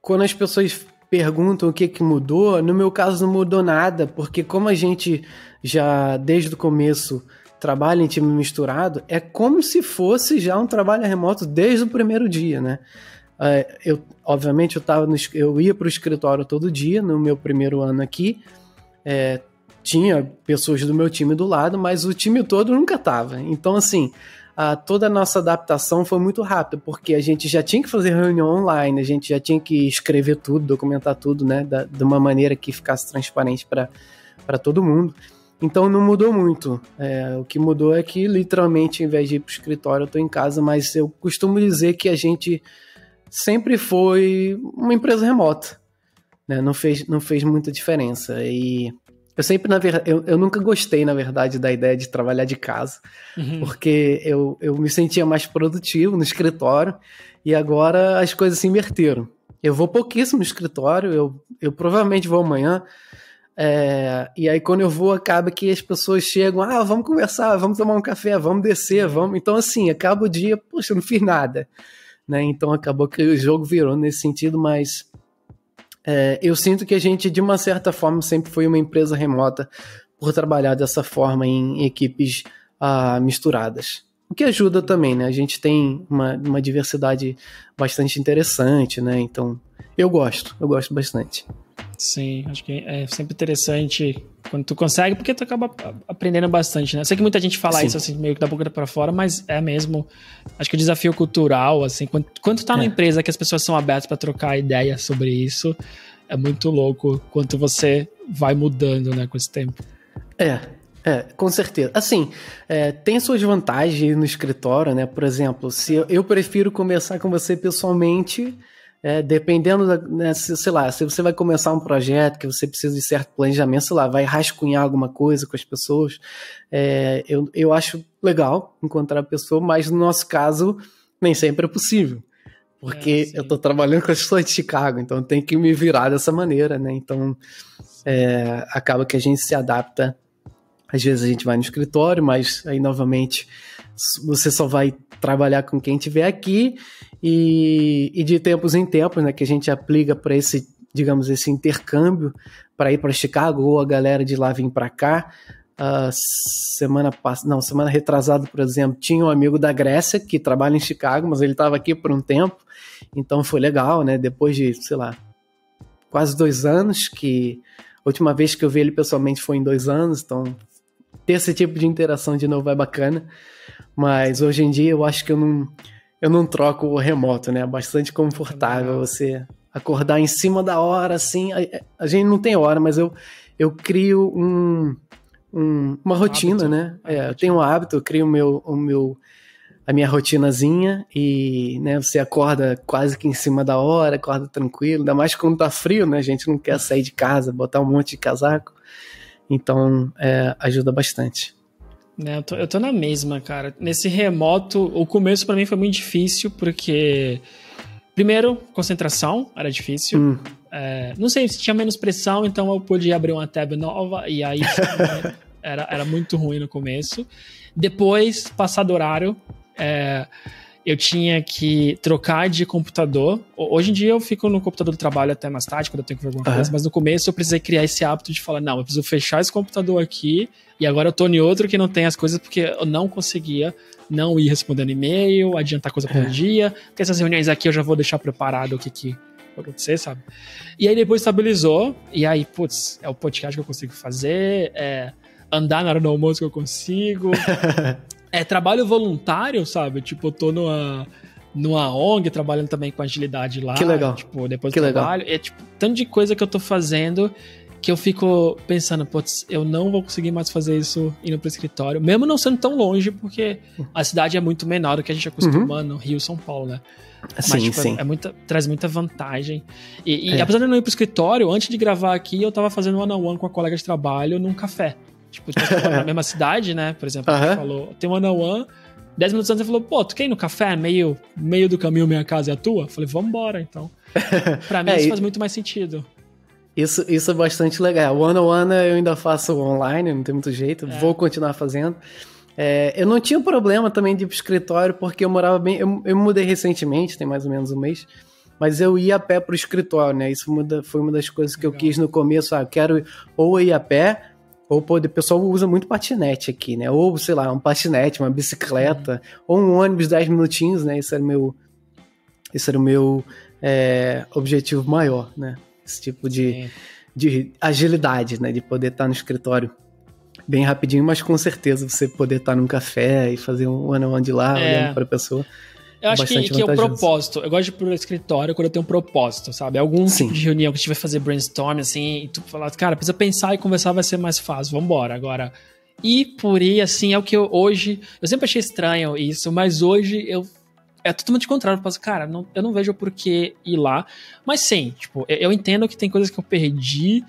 quando as pessoas perguntam o que mudou, no meu caso não mudou nada, porque como a gente já desde o começo trabalha em time misturado, é como se fosse já um trabalho remoto desde o primeiro dia, né? Obviamente eu ia para o escritório todo dia no meu primeiro ano aqui, tinha pessoas do meu time do lado, mas o time todo nunca estava. Então, assim, toda a nossa adaptação foi muito rápida, porque a gente já tinha que fazer reunião online, a gente já tinha que escrever tudo, documentar tudo, né, de uma maneira que ficasse transparente para todo mundo. Então não mudou muito. O que mudou é que, literalmente, ao invés de ir para o escritório, eu estou em casa, mas eu costumo dizer que a gente sempre foi uma empresa remota, né? Não fez muita diferença. E eu sempre, eu nunca gostei, na verdade, da ideia de trabalhar de casa, porque eu me sentia mais produtivo no escritório, e agora as coisas se inverteram. Eu vou pouquíssimo no escritório, eu provavelmente vou amanhã, e aí quando eu vou, acaba que as pessoas chegam, vamos conversar, vamos tomar um café, vamos descer, vamos... Então, assim, acaba o dia, poxa, eu não fiz nada, né? Então acabou que o jogo virou nesse sentido, mas eu sinto que a gente, de uma certa forma, sempre foi uma empresa remota por trabalhar dessa forma em equipes misturadas. O que ajuda também, né? A gente tem uma diversidade bastante interessante, né? Então, eu gosto bastante. Sim, acho que é sempre interessante quando tu consegue, porque tu acaba aprendendo bastante, né? Sei que muita gente fala isso assim, meio que da boca pra fora, mas é mesmo. Acho que o desafio cultural, assim, quando tu tá numa empresa que as pessoas são abertas pra trocar ideias sobre isso, é muito louco quanto você vai mudando, né, com esse tempo. Com certeza. Assim, tem suas vantagens no escritório, né? Por exemplo, se eu prefiro conversar com você pessoalmente, dependendo né, sei lá, se você vai começar um projeto que você precisa de certo planejamento, sei lá, vai rascunhar alguma coisa com as pessoas, eu acho legal encontrar a pessoa, mas no nosso caso, nem sempre é possível. Porque eu tô trabalhando com as pessoas de Chicago, então eu tenho que me virar dessa maneira, né? Então, acaba que a gente se adapta. Às vezes a gente vai no escritório, mas aí, novamente, você só vai trabalhar com quem estiver aqui e de tempos em tempos, né, que a gente aplica para esse, digamos, esse intercâmbio para ir para Chicago ou a galera de lá vir para cá. Semana retrasada, por exemplo, tinha um amigo da Grécia que trabalha em Chicago, mas ele estava aqui por um tempo, então foi legal, né? Depois de, sei lá, quase 2 anos, que a última vez que eu vi ele pessoalmente foi em 2 anos, então ter esse tipo de interação de novo é bacana, mas hoje em dia eu acho que eu não troco o remoto, né? É bastante confortável você acordar em cima da hora, assim, a gente não tem hora, mas eu crio uma rotina, né? Eu tenho um hábito, eu crio a minha rotinazinha e, né, você acorda quase que em cima da hora, acorda tranquilo, ainda mais quando tá frio, né? A gente não quer sair de casa, botar um monte de casaco. Então, ajuda bastante. Eu tô na mesma, cara. Nesse remoto, o começo pra mim foi muito difícil, porque, primeiro, concentração era difícil. Não sei se tinha menos pressão, então eu podia abrir uma tab nova, e aí era muito ruim no começo. Depois, passar do horário, eu tinha que trocar de computador. Hoje em dia eu fico no computador do trabalho até mais tarde, quando eu tenho que ver alguma coisa, mas no começo eu precisei criar esse hábito de falar, não, eu preciso fechar esse computador aqui, e agora eu tô em outro que não tem as coisas, porque eu não conseguia não ir respondendo e-mail, adiantar coisa por dia, porque essas reuniões aqui eu já vou deixar preparado o que vai acontecer, sabe? E aí depois estabilizou, e aí, putz, é o podcast que eu consigo fazer, andar na hora do almoço que eu consigo... trabalho voluntário, sabe? Tipo, eu tô numa ONG trabalhando também com agilidade lá. Que legal. Tipo, depois do trabalho. Tipo, tanto de coisa que eu tô fazendo que eu fico pensando, putz, eu não vou conseguir mais fazer isso indo pro escritório, mesmo não sendo tão longe, porque a cidade é muito menor do que a gente acostuma no Rio, São Paulo, né? Mas, sim, tipo, sim. traz muita vantagem. E apesar de eu não ir pro escritório, antes de gravar aqui, eu tava fazendo one-on-one com a colega de trabalho num café. Tipo, na mesma cidade, né? Por exemplo, a gente falou, tem one-on-one, 10 minutos antes ele falou, pô, tu quer ir no café? Meio do caminho, minha casa é a tua? Eu falei, vambora, então. Pra mim isso faz muito mais sentido. Isso é bastante legal. One-on-one eu ainda faço online, não tem muito jeito, vou continuar fazendo. Eu não tinha problema também de ir pro escritório, porque eu morava bem... Eu mudei recentemente, tem mais ou menos um mês, mas eu ia a pé pro escritório, né? Isso foi uma das coisas que eu quis no começo. Eu quero ou ir a pé, ou o pessoal usa muito patinete aqui, né? Ou, sei lá, um patinete, uma bicicleta, ou um ônibus 10 minutinhos, né? Esse era o meu objetivo maior, né? Esse tipo de agilidade, né? De poder estar no escritório bem rapidinho, mas com certeza você poder estar num café e fazer um one-on-one de lá, olhando para a pessoa. Eu acho que é o propósito. Eu gosto de ir pro escritório quando eu tenho um propósito, sabe? Algum tipo de reunião que a gente vai fazer brainstorm, assim, e tu falar, cara, precisa pensar e conversar, vai ser mais fácil, vambora. Agora, ir por ir, assim, é o que hoje... Eu sempre achei estranho isso, mas hoje é totalmente contrário. Eu penso, cara, eu não vejo por que ir lá. Mas sim, tipo, eu entendo que tem coisas que eu perdi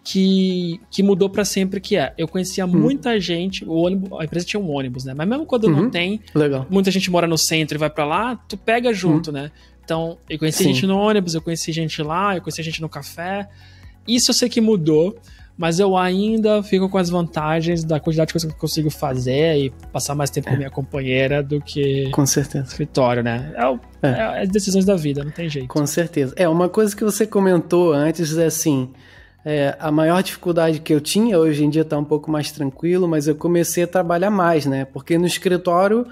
que mudou pra sempre, que eu conhecia muita gente, a empresa tinha um ônibus, né? Mas mesmo quando não tem, muita gente mora no centro e vai pra lá, tu pega junto, né? Então, eu conheci gente no ônibus, eu conheci gente lá, eu conheci gente no café. Isso eu sei que mudou, mas eu ainda fico com as vantagens da quantidade de coisas que eu consigo fazer e passar mais tempo com minha companheira do que com certeza. Escritório, né? As decisões da vida, não tem jeito. Com certeza. Uma coisa que você comentou antes é assim... a maior dificuldade que eu tinha, hoje em dia tá um pouco mais tranquilo, mas eu comecei a trabalhar mais, né? Porque no escritório,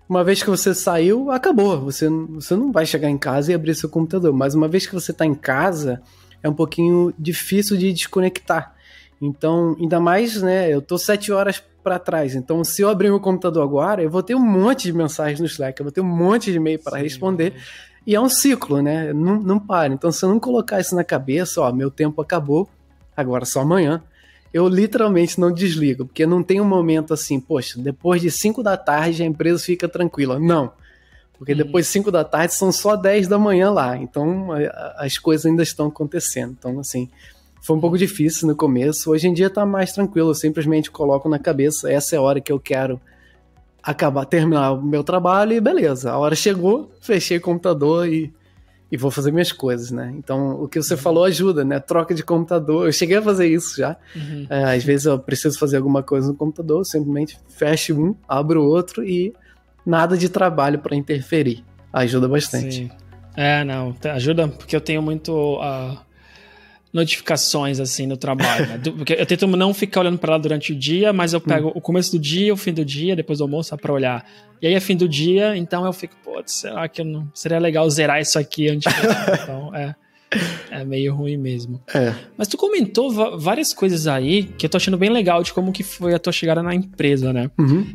uma vez que você saiu, acabou. Você não vai chegar em casa e abrir seu computador. Mas uma vez que você tá em casa, é um pouquinho difícil de desconectar. Então, ainda mais, né? Eu tô 7 horas para trás. Então, se eu abrir meu computador agora, eu vou ter um monte de mensagens no Slack, eu vou ter um monte de e-mail para responder. E é um ciclo, né? Não para. Então, se eu não colocar isso na cabeça, meu tempo acabou, agora só amanhã. eu literalmente não desligo, porque não tem um momento assim, poxa, depois de 5 da tarde a empresa fica tranquila. Não, porque depois de 5 da tarde são só 10 da manhã lá, então as coisas ainda estão acontecendo. Então, assim, foi um pouco difícil no começo. Hoje em dia tá mais tranquilo, eu simplesmente coloco na cabeça, essa é a hora que eu quero terminar o meu trabalho e beleza, a hora chegou, fechei o computador e vou fazer minhas coisas, né? Então, o que você falou ajuda, né? Troca de computador, eu cheguei a fazer isso já. Às vezes eu preciso fazer alguma coisa no computador, eu simplesmente fecho um, abro o outro e nada de trabalho para interferir. Ajuda bastante. Sim. Não, ajuda porque eu tenho muito notificações assim no trabalho, né? Porque eu tento não ficar olhando para lá durante o dia, mas eu pego o começo do dia, o fim do dia, depois do almoço para olhar. E aí é fim do dia, então eu fico, será que não seria legal zerar isso aqui antes? Então é meio ruim mesmo. Mas tu comentou várias coisas aí que eu tô achando bem legal de como que foi a tua chegada na empresa, né?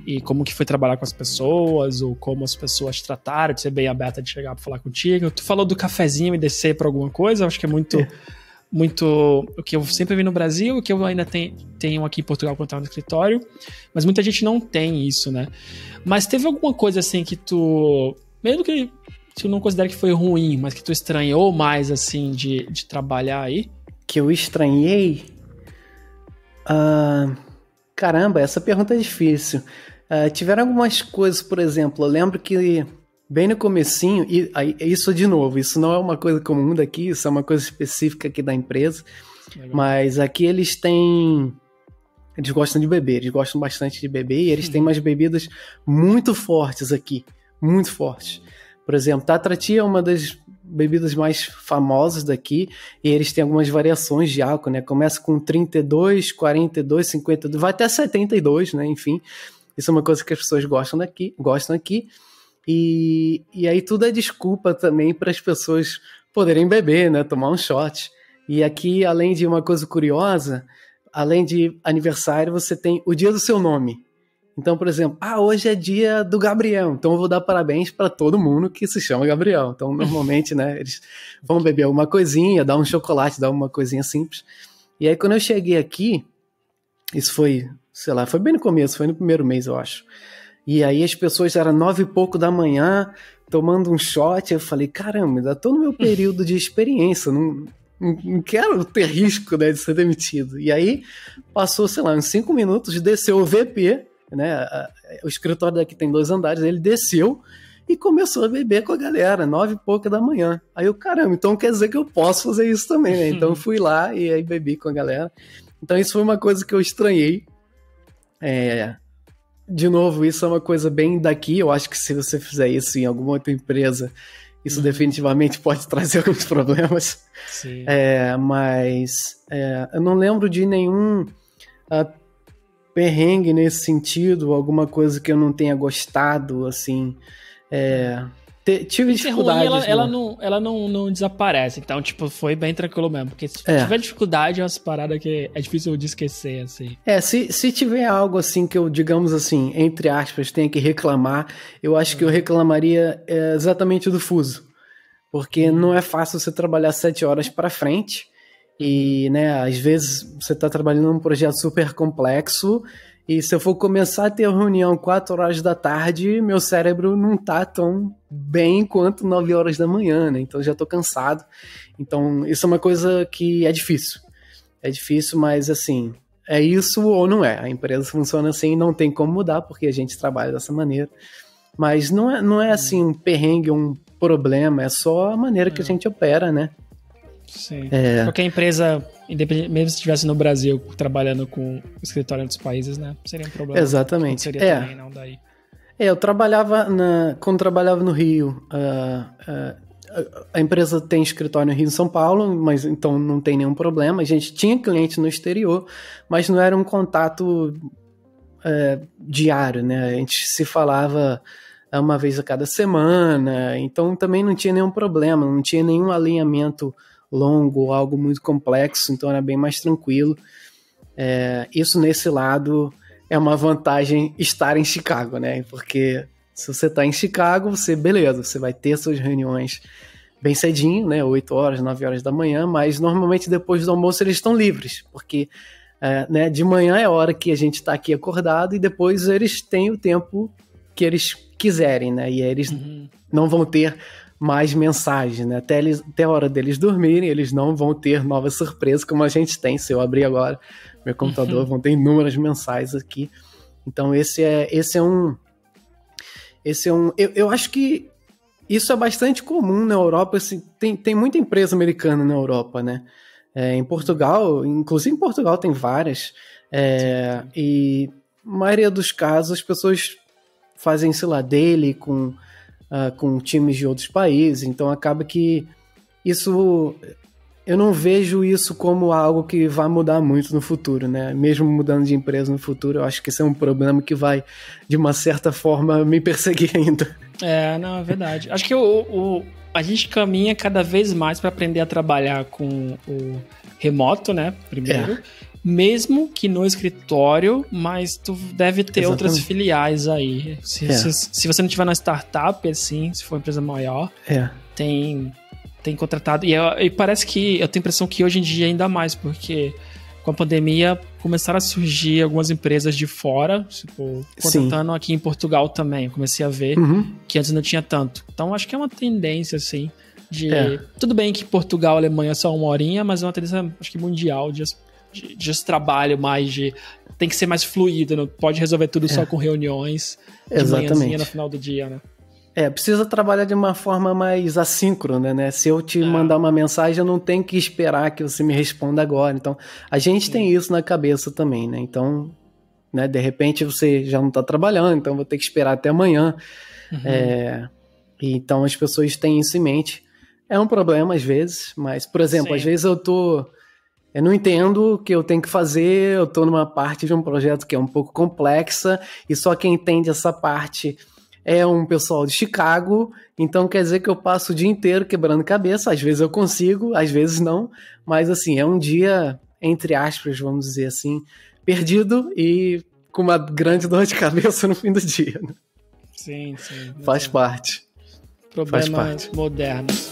E como que foi trabalhar com as pessoas, ou como as pessoas te trataram, de ser bem aberta de chegar pra falar contigo. Tu falou do cafezinho e descer pra alguma coisa, eu acho que é muito o que eu sempre vi no Brasil, o que eu ainda tenho aqui em Portugal quando eu tava no escritório, mas muita gente não tem isso, né? Mas teve alguma coisa assim que tu, mesmo que tu não considera que foi ruim, mas que tu estranhou mais assim de trabalhar aí? Que eu estranhei? Caramba, essa pergunta é difícil. Tiveram algumas coisas, por exemplo, eu lembro que bem no comecinho, e isso de novo, isso não é uma coisa comum daqui, isso é uma coisa específica aqui da empresa. Legal. Mas aqui eles gostam de beber, eles gostam bastante de beber, e eles têm umas bebidas muito fortes aqui, muito fortes. Por exemplo, Tatrati é uma das bebidas mais famosas daqui, e eles têm algumas variações de álcool, né? Começa com 32, 42, 52, vai até 72, né? Enfim, isso é uma coisa que as pessoas gostam aqui. E aí tudo é desculpa também para as pessoas poderem beber, né? Tomar um shot. E aqui, além de uma coisa curiosa, além de aniversário, você tem o dia do seu nome. Então, por exemplo, hoje é dia do Gabriel, então eu vou dar parabéns para todo mundo que se chama Gabriel. Então, normalmente, né, eles vão beber alguma coisinha, dar um chocolate, dar uma coisinha simples. E aí, quando eu cheguei aqui, isso foi, sei lá, foi bem no começo, foi no primeiro mês, eu acho. E aí as pessoas eram 9 e pouco da manhã, tomando um shot, eu falei, caramba, ainda tô no meu período de experiência, não quero ter risco, né, de ser demitido. E aí passou, sei lá, uns 5 minutos, desceu o VP, né, o escritório daqui tem 2 andares, ele desceu e começou a beber com a galera, 9 e pouca da manhã. Aí eu, caramba, então quer dizer que eu posso fazer isso também, né? Então eu fui lá e aí bebi com a galera. Então isso foi uma coisa que eu estranhei. De novo, isso é uma coisa bem daqui. Eu acho que se você fizer isso em alguma outra empresa, isso definitivamente pode trazer alguns problemas. Sim. Mas eu não lembro de nenhum perrengue nesse sentido, alguma coisa que eu não tenha gostado, assim. Tive dificuldade. Ela não desaparece, então, tipo, foi bem tranquilo mesmo. Porque se tiver dificuldade, é umas paradas que é difícil de esquecer, assim. Se tiver algo assim que eu, digamos assim, entre aspas, tenha que reclamar, eu acho que eu reclamaria exatamente do fuso. Porque não é fácil você trabalhar 7 horas para frente. E, né, às vezes você está trabalhando num projeto super complexo. E se eu for começar a ter reunião 4 horas da tarde, meu cérebro não tá tão bem quanto 9 horas da manhã, né? Então já tô cansado. Então isso é uma coisa que é difícil. É difícil, mas assim, é isso ou não é. A empresa funciona assim, não tem como mudar, porque a gente trabalha dessa maneira. Mas não é assim um perrengue, um problema, é só a maneira que a gente opera, né? Sim. Qualquer empresa, independente, mesmo se estivesse no Brasil trabalhando com escritório em outros países, né? Seria um problema. Exatamente. Seria também, não daí. Eu trabalhava quando trabalhava no Rio, a empresa tem escritório no Rio e São Paulo, mas então não tem nenhum problema. A gente tinha cliente no exterior, mas não era um contato diário, né? A gente se falava uma vez a cada semana, então também não tinha nenhum problema, não tinha nenhum alinhamento longo, algo muito complexo, então era bem mais tranquilo. Isso nesse lado é uma vantagem estar em Chicago, né? Porque se você está em Chicago, você vai ter suas reuniões bem cedinho, né? 8 horas, 9 horas da manhã, mas normalmente depois do almoço eles estão livres, porque né? De manhã é a hora que a gente está aqui acordado e depois eles têm o tempo que eles quiserem, né? E aí eles não vão ter mais mensagens, né? Até a hora deles dormirem, eles não vão ter novas surpresas como a gente tem. Se eu abrir agora meu computador, vão ter inúmeras mensagens aqui. Então esse é um... Eu acho que isso é bastante comum na Europa. Assim, tem muita empresa americana na Europa, né? Em Portugal, inclusive em Portugal tem várias. E na maioria dos casos as pessoas fazem, sei lá, daily com times de outros países. Então acaba que isso... Eu não vejo isso como algo que vai mudar muito no futuro, né? Mesmo mudando de empresa no futuro, eu acho que esse é um problema que vai, de uma certa forma, me perseguir ainda. Não, é verdade. Acho que a gente caminha cada vez mais para aprender a trabalhar com o remoto, né? Primeiro. Mesmo que no escritório, mas tu deve ter outras filiais aí. Se você não tiver na startup, assim, se for uma empresa maior, tem contratado. E parece que eu tenho a impressão que hoje em dia ainda mais, porque com a pandemia começaram a surgir algumas empresas de fora, tipo, contratando aqui em Portugal também. Eu comecei a ver que antes não tinha tanto. Então acho que é uma tendência, assim, de... Tudo bem que Portugal e Alemanha são uma horinha, mas é uma tendência, acho que mundial, de trabalho mais de... Tem que ser mais fluido, não pode resolver tudo só com reuniões de manhãzinha no final do dia, né? Precisa trabalhar de uma forma mais assíncrona, né? Se eu te mandar uma mensagem, eu não tenho que esperar que você me responda agora. Então, a gente tem isso na cabeça também, né? Então, né, de repente você já não está trabalhando, então vou ter que esperar até amanhã. Então, as pessoas têm isso em mente. É um problema às vezes, mas, por exemplo, às vezes eu não entendo o que eu tenho que fazer, eu estou numa parte de um projeto que é um pouco complexa e só quem entende essa parte é um pessoal de Chicago, então quer dizer que eu passo o dia inteiro quebrando cabeça, às vezes eu consigo, às vezes não, mas assim, é um dia, entre aspas, vamos dizer assim, perdido e com uma grande dor de cabeça no fim do dia. Né? Sim. Faz parte. Problemas modernos.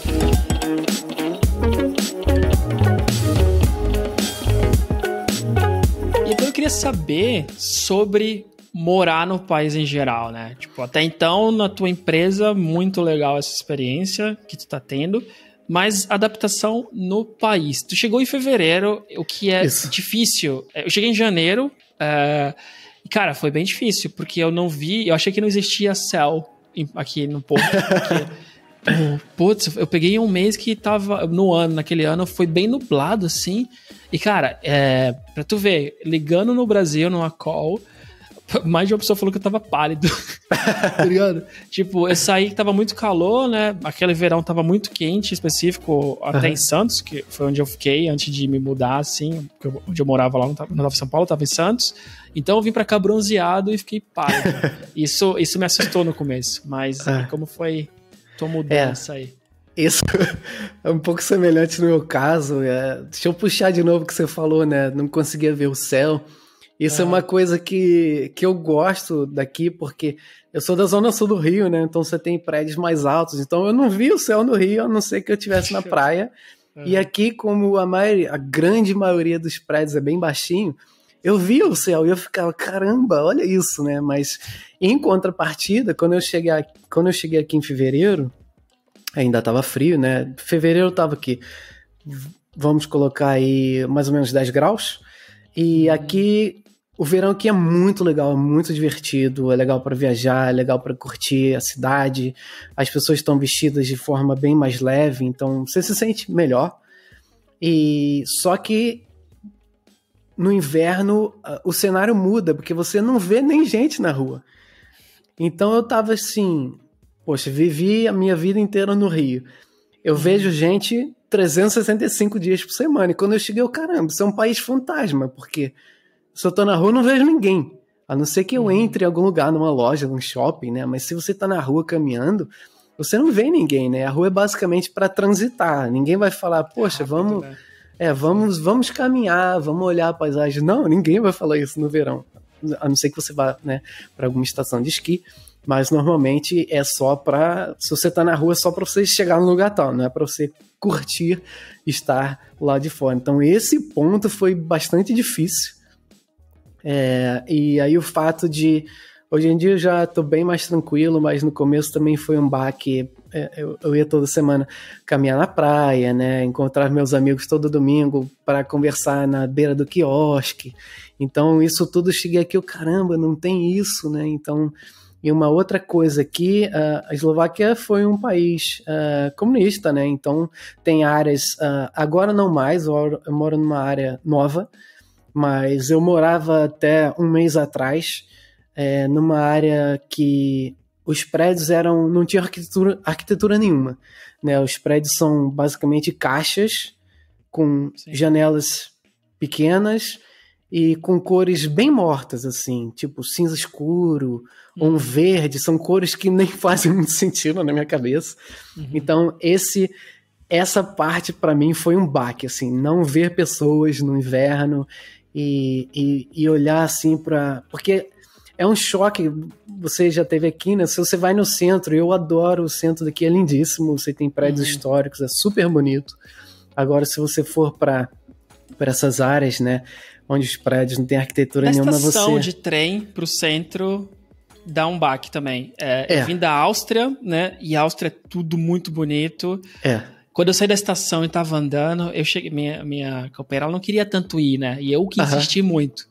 Então eu queria saber sobre... morar no país em geral, né? Tipo, até então, na tua empresa, muito legal essa experiência que tu tá tendo, mas adaptação no país. Tu chegou em fevereiro, o que é difícil. Eu cheguei em janeiro, e, cara, foi bem difícil, porque eu achei que não existia céu aqui no Porto, porque... Putz, eu peguei um mês que tava naquele ano, foi bem nublado, assim, e, cara, pra tu ver, ligando no Brasil, numa call... Mais de uma pessoa falou que eu tava pálido. Tá ligado? Tipo, eu saí que tava muito calor, né? Aquele verão tava muito quente, específico até em Santos, que foi onde eu fiquei antes de me mudar, assim. Onde eu morava lá, não tava em São Paulo, tava em Santos. Então eu vim pra cá bronzeado e fiquei pálido. Isso me assustou no começo. Mas como foi tua mudança aí? Isso é um pouco semelhante no meu caso. Deixa eu puxar de novo o que você falou, né? Não conseguia ver o céu. Isso é uma coisa que eu gosto daqui, porque eu sou da zona sul do Rio, né? Então você tem prédios mais altos. Então eu não vi o céu no Rio, a não ser que eu estivesse na praia. E aqui, como a grande maioria dos prédios é bem baixinho, eu via o céu e eu ficava, caramba, olha isso, né? Mas em contrapartida, quando eu cheguei aqui em fevereiro, ainda estava frio, né? Fevereiro eu estava aqui, vamos colocar aí mais ou menos 10 graus. E aqui... O verão aqui é muito legal, é muito divertido, é legal para viajar, é legal para curtir a cidade, as pessoas estão vestidas de forma bem mais leve, então você se sente melhor. E só que no inverno o cenário muda, porque você não vê nem gente na rua. Então eu tava assim, poxa, vivi a minha vida inteira no Rio. Eu vejo gente 365 dias por semana, e quando eu cheguei, caramba, isso é um país fantasma, porque... Se eu tô na rua, eu não vejo ninguém. A não ser que eu entre em algum lugar, numa loja, num shopping, né? Mas se você tá na rua caminhando, você não vê ninguém, né? A rua é basicamente para transitar. Ninguém vai falar, poxa, vamos caminhar, vamos olhar a paisagem. Não, ninguém vai falar isso no verão. A não ser que você vá, né, para alguma estação de esqui. Mas normalmente é só para... Se você tá na rua, é só para você chegar no lugar tal. Não é para você curtir estar lá de fora. Então esse ponto foi bastante difícil. E aí o fato de... Hoje em dia eu já tô bem mais tranquilo, mas no começo também foi um baque. Eu ia toda semana caminhar na praia, né? Encontrar meus amigos todo domingo para conversar na beira do quiosque. Então isso tudo cheguei aqui, caramba, não tem isso, né? Então, e uma outra coisa aqui, a Eslováquia foi um país comunista, né? Então tem áreas, agora não mais, eu moro numa área nova, mas eu morava até um mês atrás numa área que os prédios não tinham arquitetura nenhuma, né? Os prédios são basicamente caixas com janelas pequenas e com cores bem mortas, assim, tipo cinza escuro ou um verde, são cores que nem fazem muito sentido na minha cabeça. Então essa parte para mim foi um baque, assim, não ver pessoas no inverno e olhar assim porque é um choque, você já teve aqui, né? Se você vai no centro, eu adoro o centro daqui, é lindíssimo, você tem prédios históricos, é super bonito. Agora, se você for para essas áreas, né, onde os prédios não tem arquitetura nenhuma, você... A estação de trem pro centro dá um baque também. Eu vim da Áustria, né, e a Áustria é tudo muito bonito. Quando eu saí da estação e tava andando, eu cheguei, minha companheira, ela não queria tanto ir, né? E eu que insisti muito.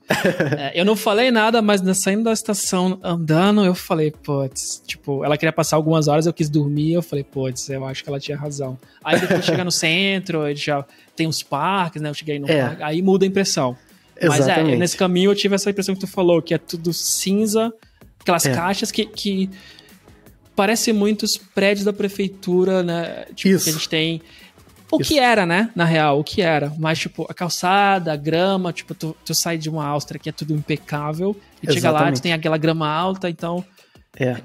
Eu não falei nada, mas saindo da estação, andando, eu falei, putz, tipo, ela queria passar algumas horas, eu quis dormir, eu falei, putz, eu acho que ela tinha razão. Aí depois de chegar no centro, já tem uns parques, né? Eu cheguei no parque, aí muda a impressão. Exatamente. Mas nesse caminho eu tive essa impressão que tu falou, que é tudo cinza, aquelas caixas que parece muito os prédios da prefeitura, né? Tipo, que a gente tem... O que era, né? Na real, o que era. Mas, tipo, a calçada, a grama, tipo, tu sai de uma Áustria que é tudo impecável, e chega lá, tu tem aquela grama alta, então...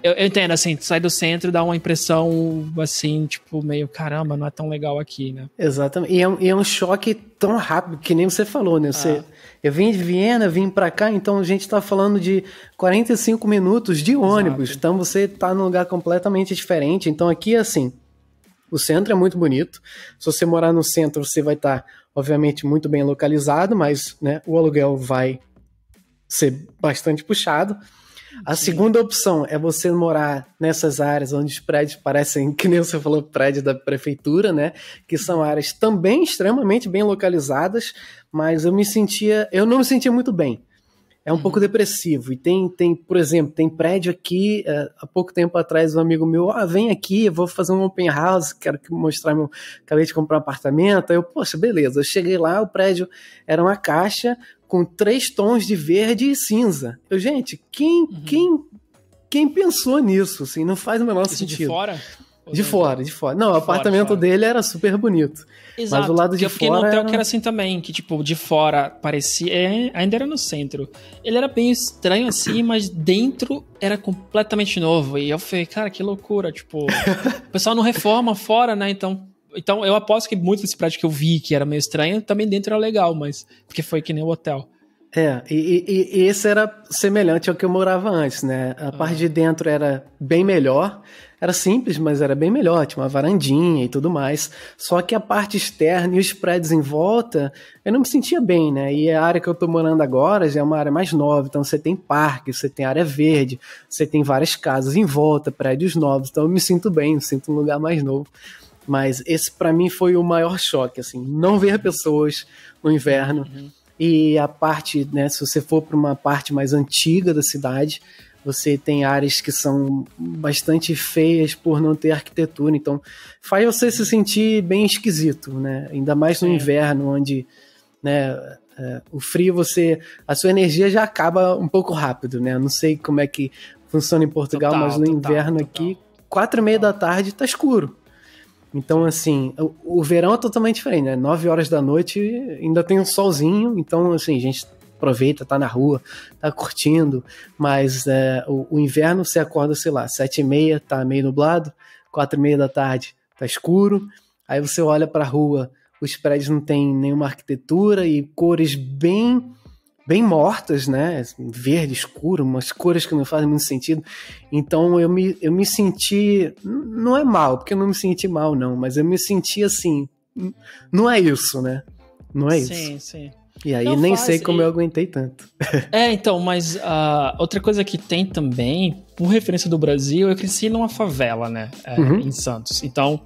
Eu entendo, assim, tu sai do centro e dá uma impressão, assim, tipo, meio, caramba, não é tão legal aqui, né? Exatamente. E é um choque tão rápido, que nem você falou, né? Eu vim de Viena, vim pra cá, então a gente tá falando de 45 minutos de ônibus. Então você tá num lugar completamente diferente. Então aqui, assim, o centro é muito bonito. Se você morar no centro, você vai estar, obviamente, muito bem localizado, mas, né, o aluguel vai ser bastante puxado. A segunda opção é você morar nessas áreas onde os prédios parecem, que nem você falou, prédio da prefeitura, né? Que são áreas também extremamente bem localizadas, mas eu não me sentia muito bem. É um pouco depressivo. E tem, por exemplo, tem prédio aqui, há pouco tempo atrás um amigo meu, vem aqui, eu vou fazer um open house, quero mostrar acabei de comprar um apartamento. Aí eu, poxa, beleza. Eu cheguei lá, o prédio era uma caixa com 3 tons de verde e cinza. Gente, quem pensou nisso? Assim, não faz o menor sentido. De fora? De fora. Não, o apartamento dele era super bonito. Exato, mas o lado de eu fiquei fora no hotel que era assim também, que tipo, de fora parecia... ainda era no centro. Ele era bem estranho assim, mas dentro era completamente novo. E eu falei, cara, que loucura, tipo... o pessoal não reforma fora, né? Então eu aposto que muito desse prédio que eu vi, que era meio estranho, também dentro era legal, mas... Porque foi que nem o hotel. E esse era semelhante ao que eu morava antes, né? A parte de dentro era bem melhor, era simples, mas era bem melhor, tinha uma varandinha e tudo mais. Só que a parte externa e os prédios em volta, eu não me sentia bem, né? E a área que eu tô morando agora já é uma área mais nova, então você tem parque, você tem área verde, você tem várias casas em volta, prédios novos, então eu me sinto bem, me sinto um lugar mais novo. Mas esse pra mim foi o maior choque, assim, não ver pessoas no inverno. E a parte, né, se você for para uma parte mais antiga da cidade, você tem áreas que são bastante feias por não ter arquitetura, então faz você se sentir bem esquisito, né? Ainda mais no inverno, onde, né, o frio a sua energia já acaba um pouco rápido, né? Eu não sei como é que funciona em Portugal, mas no inverno aqui, 4:30 da tarde tá escuro. Então, assim, o verão é totalmente diferente, né? 9 horas da noite ainda tem um solzinho, então, assim, a gente aproveita, tá na rua, tá curtindo, mas o inverno você acorda, sei lá, 7:30, tá meio nublado, 4:30 da tarde tá escuro, aí você olha pra rua, os prédios não tem nenhuma arquitetura e cores bem mortas, né? Verde escuro, umas cores que não fazem muito sentido. Então eu me senti, não é mal, porque eu não me senti mal, não, mas eu me senti assim, não é isso, né? Não é isso. Sim. E aí nem sei como eu aguentei tanto. Então, mas outra coisa que tem também, por referência do Brasil, eu cresci numa favela, né? Em Santos. Então,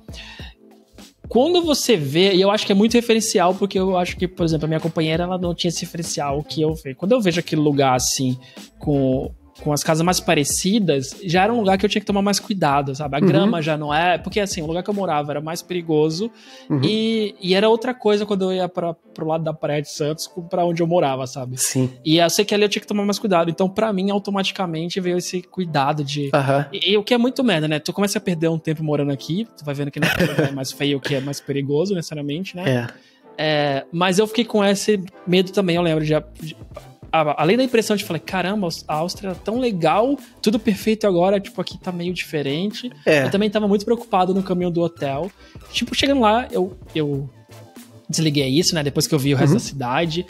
quando você vê, e eu acho que é muito referencial, porque eu acho que, por exemplo, a minha companheira, ela não tinha esse referencial que eu vejo. Quando eu vejo aquele lugar assim, com as casas mais parecidas, já era um lugar que eu tinha que tomar mais cuidado, sabe? A grama já não é... Porque, assim, o lugar que eu morava era mais perigoso e era outra coisa quando eu ia pro lado da Praia de Santos, pra onde eu morava, sabe? Sim. E eu sei que ali eu tinha que tomar mais cuidado. Então, pra mim, automaticamente veio esse cuidado de... E o que é muito merda, né? Tu começa a perder um tempo morando aqui, tu vai vendo que não é mais feio, que é mais perigoso, necessariamente, né? Mas eu fiquei com esse medo também, eu lembro além da impressão de falar, caramba, a Áustria é tão legal, tudo perfeito agora, tipo, aqui tá meio diferente. Eu também tava muito preocupado no caminho do hotel. Tipo, chegando lá, eu desliguei isso, né, depois que eu vi o resto da cidade.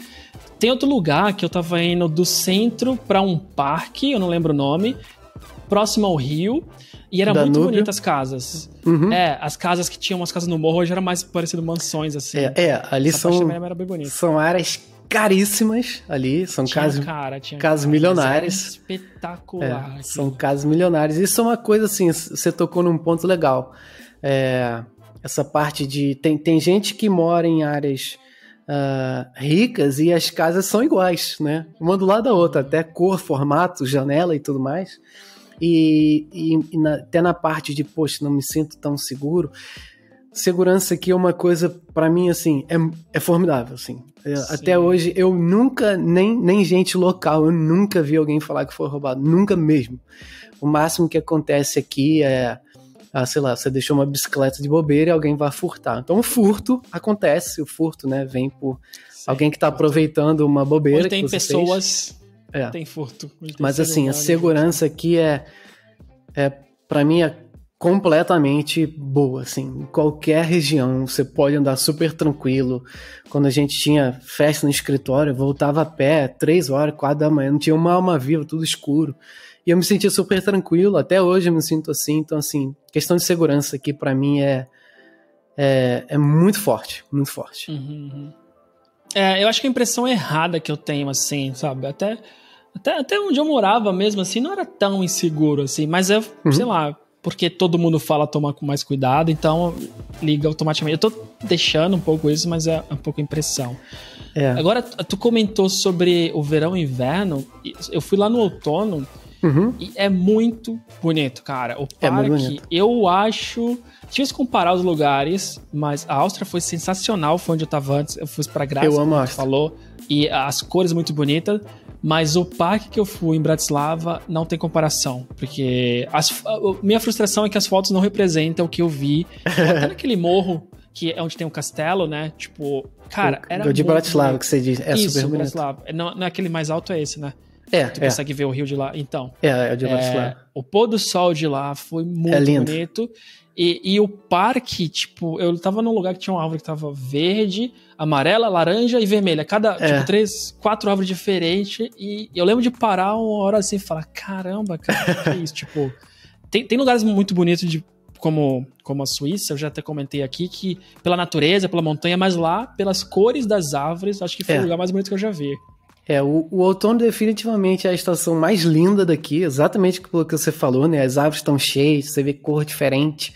Tem outro lugar que eu tava indo do centro pra um parque, eu não lembro o nome, próximo ao rio, e era muito bonita as casas. As casas que tinham umas casas no morro, hoje era mais parecido mansões, assim. Ali era bem bonito. São áreas caríssimas ali, são casas milionárias. Espetacular. São casas milionárias. Isso é uma coisa assim, você tocou num ponto legal. Essa parte de... Tem gente que mora em áreas ricas e as casas são iguais, né? Uma do lado da outra, até cor, formato, janela e tudo mais. Até na parte de, poxa, não me sinto tão seguro. Segurança aqui é uma coisa, pra mim, assim, é formidável, assim. Até hoje, eu nunca, nem gente local, eu nunca vi alguém falar que foi roubado, nunca mesmo. O máximo que acontece aqui é, sei lá, você deixou uma bicicleta de bobeira e alguém vai furtar. Então o furto acontece, né, vem por alguém que tá aproveitando uma bobeira. Onde tem pessoas, tem furto. Mas assim, a segurança aqui pra mim, completamente boa, assim, em qualquer região, você pode andar super tranquilo. Quando a gente tinha festa no escritório, eu voltava a pé, 3 horas, 4 da manhã, não tinha uma alma viva, tudo escuro, e eu me sentia super tranquilo, até hoje eu me sinto assim. Então assim, questão de segurança aqui pra mim é muito forte, muito forte. Eu acho que a impressão errada que eu tenho, assim, sabe, até onde eu morava mesmo, assim, não era tão inseguro, assim, mas sei lá, porque todo mundo fala tomar com mais cuidado, então liga automaticamente. Eu tô deixando um pouco isso, mas é um pouco impressão. Agora, tu comentou sobre o verão e inverno, eu fui lá no outono, e é muito bonito, cara. O parque, eu acho... Tinha que comparar os lugares, mas a Áustria foi sensacional, foi onde eu tava antes, eu fui pra Graz, como tu falou, e as cores muito bonitas. Mas o parque que eu fui em Bratislava não tem comparação, porque minha frustração é que as fotos não representam o que eu vi. Até naquele morro, que é onde tem um castelo, né? Tipo, cara, era de Bratislava bonito. Que você diz, isso, super bonito. Bratislava. Não é aquele mais alto, é esse, né? Tu é. consegue ver o rio de lá. Então, é o de Bratislava. O pôr do sol de lá foi muito bonito. E o parque, tipo, eu tava num lugar que tinha uma árvore que tava verde, amarela, laranja e vermelha. Cada, tipo, 3, 4 árvores diferentes. E eu lembro de parar uma hora assim e falar, caramba, cara, que é isso? Tipo, tem lugares muito bonitos como a Suíça, eu já até comentei aqui, que pela natureza, pela montanha, mas lá, pelas cores das árvores, acho que foi o lugar mais bonito que eu já vi. O outono definitivamente é a estação mais linda daqui, exatamente pelo que você falou, né? As árvores estão cheias, você vê cor diferente,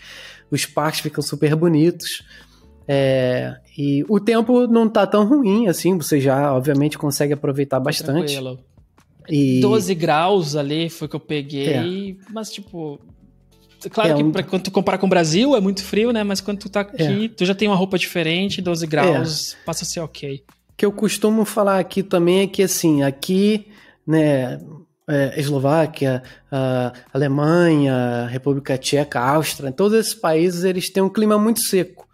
os parques ficam super bonitos. E o tempo não tá tão ruim, assim, você já, obviamente, consegue aproveitar bastante. Tranquilo. 12 graus ali foi que eu peguei, mas, tipo... Claro que quando tu comparar com o Brasil é muito frio, né? Mas quando tu tá aqui, tu já tem uma roupa diferente, 12 graus, passa a ser ok. Que eu costumo falar aqui também é que, assim, aqui, né, Eslováquia, Alemanha, República Tcheca, Áustria, todos esses países, eles têm um clima muito seco.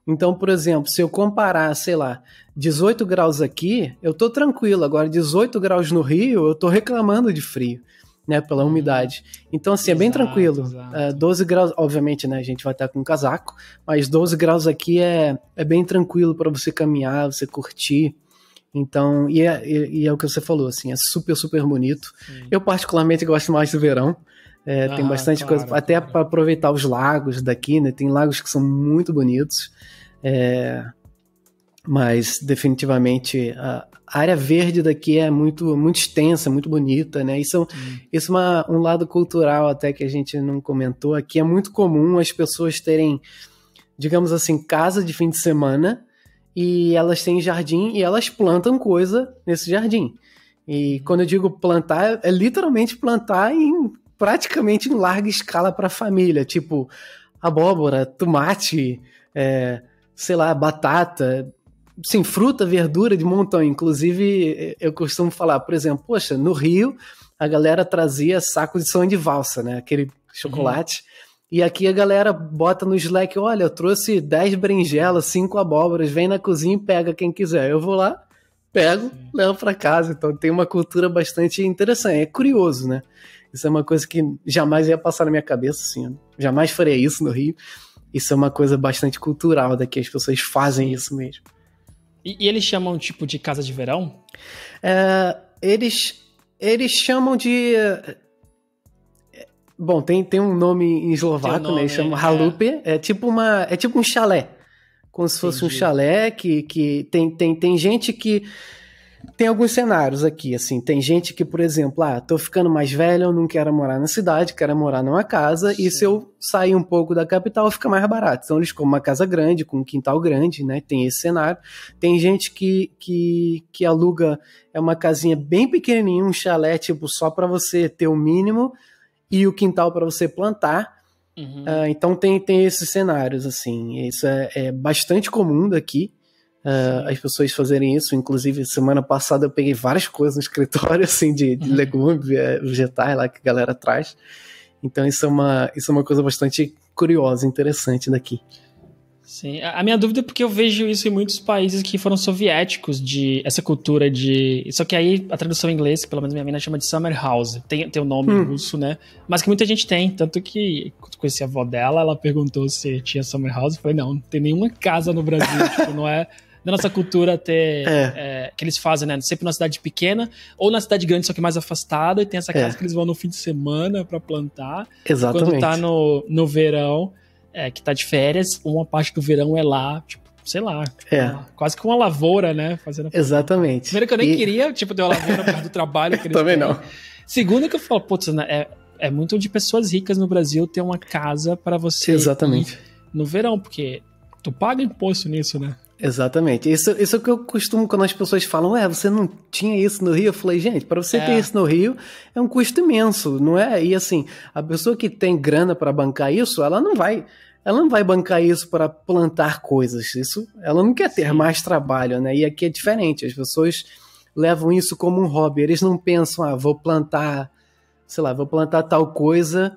Então, por exemplo, se eu comparar, sei lá, 18 graus aqui, eu tô tranquilo. Agora, 18 graus no Rio, eu tô reclamando de frio, né, pela umidade. Então, assim, é bem tranquilo. 12 graus, obviamente, né, a gente vai estar com um casaco, mas 12 graus aqui é bem tranquilo para você caminhar, você curtir. Então, e é o que você falou, assim, é super, super bonito. Sim. Eu particularmente gosto mais do verão. Tem bastante coisa, até para aproveitar os lagos daqui, né, tem lagos que são muito bonitos. Mas definitivamente a área verde daqui é muito, muito extensa, muito bonita, né? Isso é um lado cultural até que a gente não comentou. Aqui é muito comum as pessoas terem, digamos assim, casa de fim de semana e elas têm jardim e elas plantam coisa nesse jardim. E quando eu digo plantar, é literalmente plantar praticamente em larga escala para a família, tipo abóbora, tomate, sei lá, batata, sim, fruta, verdura de montão. Inclusive, eu costumo falar, por exemplo, poxa, no Rio a galera trazia saco de sonho de valsa, né? Aquele chocolate. E aqui a galera bota no Slack, olha, eu trouxe 10 berinjelas, 5 abóboras, vem na cozinha e pega quem quiser. Eu vou lá, pego, levo para casa. Então tem uma cultura bastante interessante. É curioso, né? Isso é uma coisa que jamais ia passar na minha cabeça, assim. Eu jamais faria isso no Rio. Isso é uma coisa bastante cultural daqui. As pessoas fazem isso mesmo. E eles chamam tipo de casa de verão? Eles chamam de... Bom, tem um nome em eslovaco, né? Eles chamam Halupe. É tipo um chalé. Como se fosse um chalé que tem gente que... Tem alguns cenários aqui, assim. Tem gente que, por exemplo, tô ficando mais velho, eu não quero morar na cidade, quero morar numa casa. Sim. E se eu sair um pouco da capital, fica mais barato. Então eles compram uma casa grande, com um quintal grande, né? Tem esse cenário. Tem gente que aluga uma casinha bem pequenininha, um chalé, tipo, só para você ter o mínimo e o quintal para você plantar. Então tem esses cenários, assim. Isso é bastante comum daqui. As pessoas fazerem isso. Inclusive, semana passada eu peguei várias coisas no escritório, assim, de legumes, vegetais lá que a galera traz. Então isso é uma coisa bastante curiosa, interessante daqui. Sim, a minha dúvida é porque eu vejo isso em muitos países que foram soviéticos, de essa cultura de... Só que aí a tradução em inglês, pelo menos minha mina chama de summer house, tem o nome em russo, né? Mas que muita gente tem, tanto que quando eu conheci a avó dela, ela perguntou se tinha summer house, eu falei, não tem nenhuma casa no Brasil, tipo, não é da nossa cultura ter... que eles fazem, né? Sempre na cidade pequena, ou na cidade grande, só que mais afastada, e tem essa casa que eles vão no fim de semana pra plantar. Exatamente. Quando tá no verão... que tá de férias, uma parte do verão é lá, tipo, sei lá, quase que uma lavoura, né? Exatamente. Primeiro que eu nem queria, tipo, ter uma lavoura perto do trabalho que eles também têm. não. Segundo que eu falo, putz, é muito de pessoas ricas no Brasil ter uma casa para você ir no verão, porque tu paga imposto nisso, né? Exatamente. Isso é o que eu costumo, quando as pessoas falam, você não tinha isso no Rio? Eu falei, gente, para você ter isso no Rio é um custo imenso, não é? E assim, a pessoa que tem grana para bancar isso, ela não vai bancar isso para plantar coisas. Isso, ela não quer ter mais trabalho, né? E aqui é diferente. As pessoas levam isso como um hobby. Eles não pensam, vou plantar tal coisa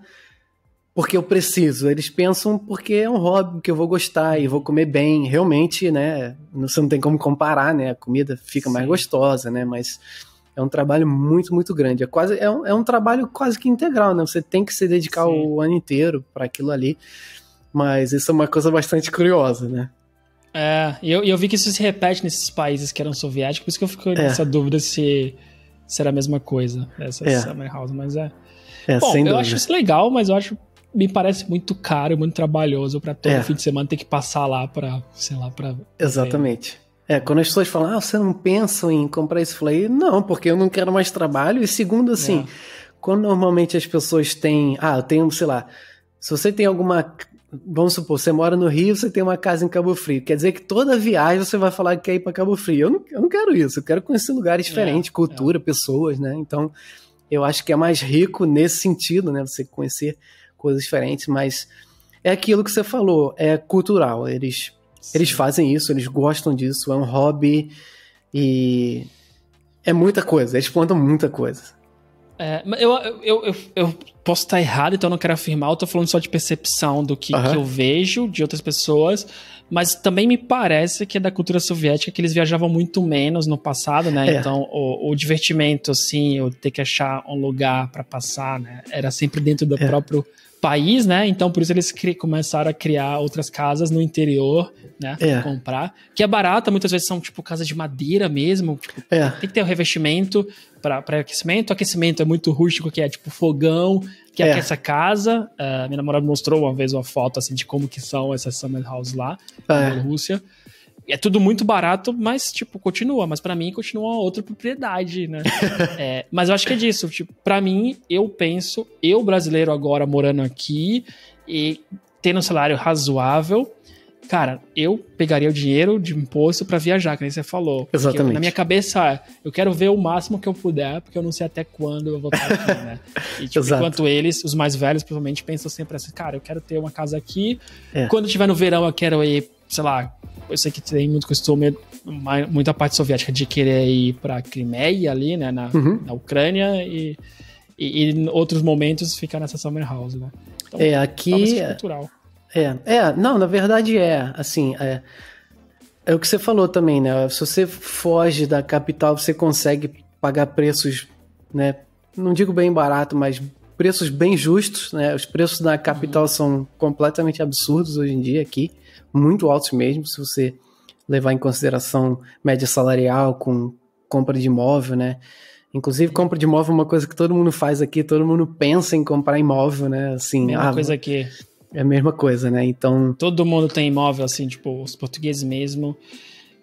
porque eu preciso. Eles pensam porque é um hobby que eu vou gostar e vou comer bem. Realmente, né? Você não tem como comparar, né? A comida fica mais gostosa, né? Mas é um trabalho muito, muito grande. É um trabalho quase que integral, né? Você tem que se dedicar o ano inteiro para aquilo ali. Mas isso é uma coisa bastante curiosa, né? E eu vi que isso se repete nesses países que eram soviéticos, por isso que eu fico nessa dúvida se era a mesma coisa, essa Summer House, mas Bom, sem dúvida. Eu acho isso legal, mas me parece muito caro, muito trabalhoso pra todo fim de semana ter que passar lá pra, sei lá, pra... Exatamente. Quando as pessoas falam, você não pensa em comprar isso? Eu falei, não, porque eu não quero mais trabalho. E segundo, assim, quando normalmente as pessoas têm... eu tenho, sei lá, se você tem alguma... Vamos supor, você mora no Rio, você tem uma casa em Cabo Frio. Quer dizer que toda viagem você vai falar que quer ir para Cabo Frio. Eu não quero isso. Eu quero conhecer lugares diferentes, cultura, pessoas, né? Então, eu acho que é mais rico nesse sentido, né? Você conhecer coisas diferentes, mas é aquilo que você falou, é cultural. Eles fazem isso, eles gostam disso, é um hobby e é muita coisa. Eles plantam muita coisa. Eu posso estar errado, então eu não quero afirmar, eu tô falando só de percepção do que eu vejo de outras pessoas, mas também me parece que é da cultura soviética que eles viajavam muito menos no passado, né? Então o divertimento, assim, eu ter que achar um lugar para passar, né? Era sempre dentro do próprio país, né? Então por isso eles começaram a criar outras casas no interior, né? Pra comprar, que é barata, muitas vezes são tipo casas de madeira mesmo, tipo, tem que ter o revestimento para aquecimento. O aquecimento é muito rústico, que é tipo fogão, que aquece a casa. Minha namorada mostrou uma vez uma foto assim de como que são essas summer houses lá na Rússia. é tudo muito barato, mas, tipo, continua. Mas pra mim, continua outra propriedade, né? Mas eu acho que é disso. Tipo, pra mim, eu penso, eu brasileiro agora morando aqui e tendo um salário razoável, cara, eu pegaria o dinheiro de imposto pra viajar, que nem você falou. Exatamente. Na minha cabeça, eu quero ver o máximo que eu puder, porque eu não sei até quando eu vou estar aqui, né? E, tipo, enquanto eles, os mais velhos, provavelmente pensam sempre assim, cara, eu quero ter uma casa aqui. Quando tiver no verão, eu quero ir, sei lá, eu sei que tem muito costume, muita parte soviética de querer ir pra Crimeia ali, né, na Ucrânia, e em outros momentos ficar nessa summer house, né? Então, aqui... cultural. Não, na verdade assim, é o que você falou também, né? Se você foge da capital, você consegue pagar preços, né? Não digo bem barato, mas preços bem justos, né? Os preços na capital são completamente absurdos hoje em dia aqui, muito altos mesmo, se você levar em consideração média salarial com compra de imóvel, né? Inclusive, compra de imóvel é uma coisa que todo mundo faz aqui, todo mundo pensa em comprar imóvel, né? Assim, mesma coisa aqui. É a mesma coisa, né? Então... Todo mundo tem imóvel, assim, tipo, os portugueses mesmo,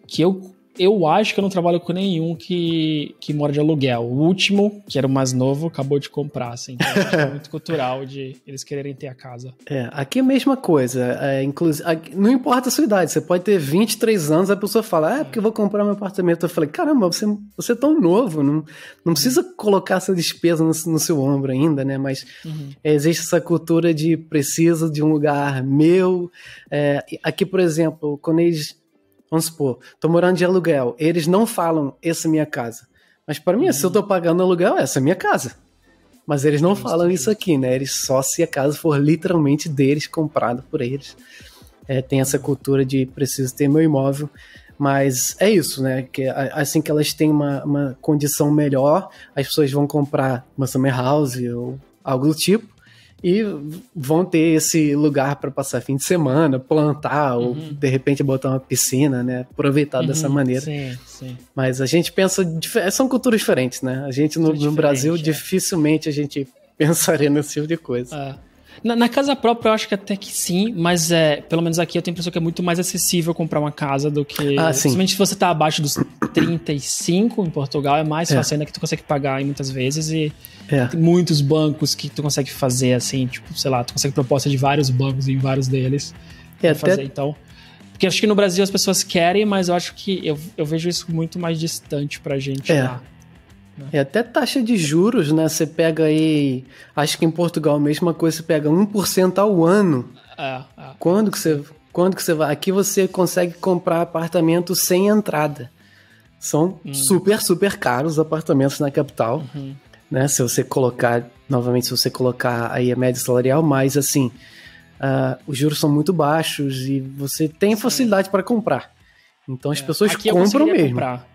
que eu acho que eu não trabalho com nenhum que mora de aluguel. O último, que era o mais novo, acabou de comprar, assim. Então, acho que é muito cultural de eles quererem ter a casa. Aqui é a mesma coisa. Inclusive, não importa a sua idade, você pode ter 23 anos, a pessoa fala, porque eu vou comprar meu apartamento. Eu falei, caramba, você é tão novo, não precisa colocar essa despesa no seu ombro ainda, né? Mas existe essa cultura de preciso de um lugar meu. Aqui, por exemplo, quando eles... Vamos supor, tô morando de aluguel. Eles não falam, essa é minha casa. Mas para mim, se eu tô pagando aluguel, essa é minha casa. Mas eles não falam isso aqui, né? Eles só se a casa for literalmente deles, comprada por eles. Tem essa cultura de preciso ter meu imóvel. Mas é isso, né? Que assim que elas têm uma condição melhor, as pessoas vão comprar uma summer house ou algo do tipo. E vão ter esse lugar para passar fim de semana, plantar, ou de repente botar uma piscina, né? Aproveitar dessa maneira. Sim. Mas a gente pensa... São culturas diferentes, né? A gente no Brasil, dificilmente a gente pensaria nesse tipo de coisa. Na casa própria eu acho que até que sim, mas pelo menos aqui eu tenho a impressão que é muito mais acessível comprar uma casa do que... Principalmente se você tá abaixo dos 35 em Portugal, é mais fácil ainda que tu consegue pagar muitas vezes e tem muitos bancos que tu consegue fazer assim, tipo, sei lá, tu consegue proposta de vários bancos em vários deles fazer, então... Porque acho que no Brasil as pessoas querem, mas eu acho que eu vejo isso muito mais distante pra gente lá. Até taxa de juros, né? Você pega aí... Acho que em Portugal a mesma coisa, você pega 1% ao ano. Quando que você vai... Aqui você consegue comprar apartamento sem entrada. São super, super caros os apartamentos na capital. Né? Se você colocar... Novamente, se você colocar aí a média salarial, mas assim... os juros são muito baixos e você tem facilidade para comprar. Então as pessoas aqui compram mesmo. Comprar.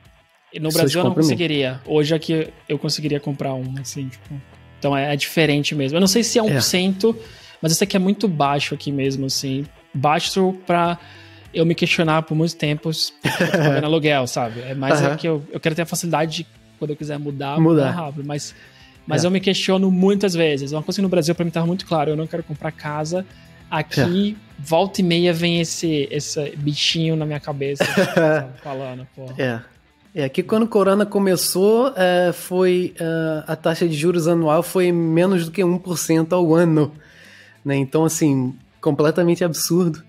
No Brasil eu não conseguiria. Hoje aqui eu conseguiria comprar um, assim, tipo... Então é diferente mesmo. Eu não sei se é 1%, mas isso aqui é muito baixo aqui mesmo, assim. Baixo pra eu me questionar por muitos tempos pagando aluguel, sabe? É mais que eu quero ter a facilidade de, quando eu quiser mudar rápido. Mas eu me questiono muitas vezes. Uma coisa que no Brasil pra mim tá muito claro, eu não quero comprar casa. Aqui, volta e meia vem esse bichinho na minha cabeça, sabe, falando, porra. Aqui quando o Corona começou, a taxa de juros anual foi menos do que 1% ao ano, né? Então, assim, completamente absurdo.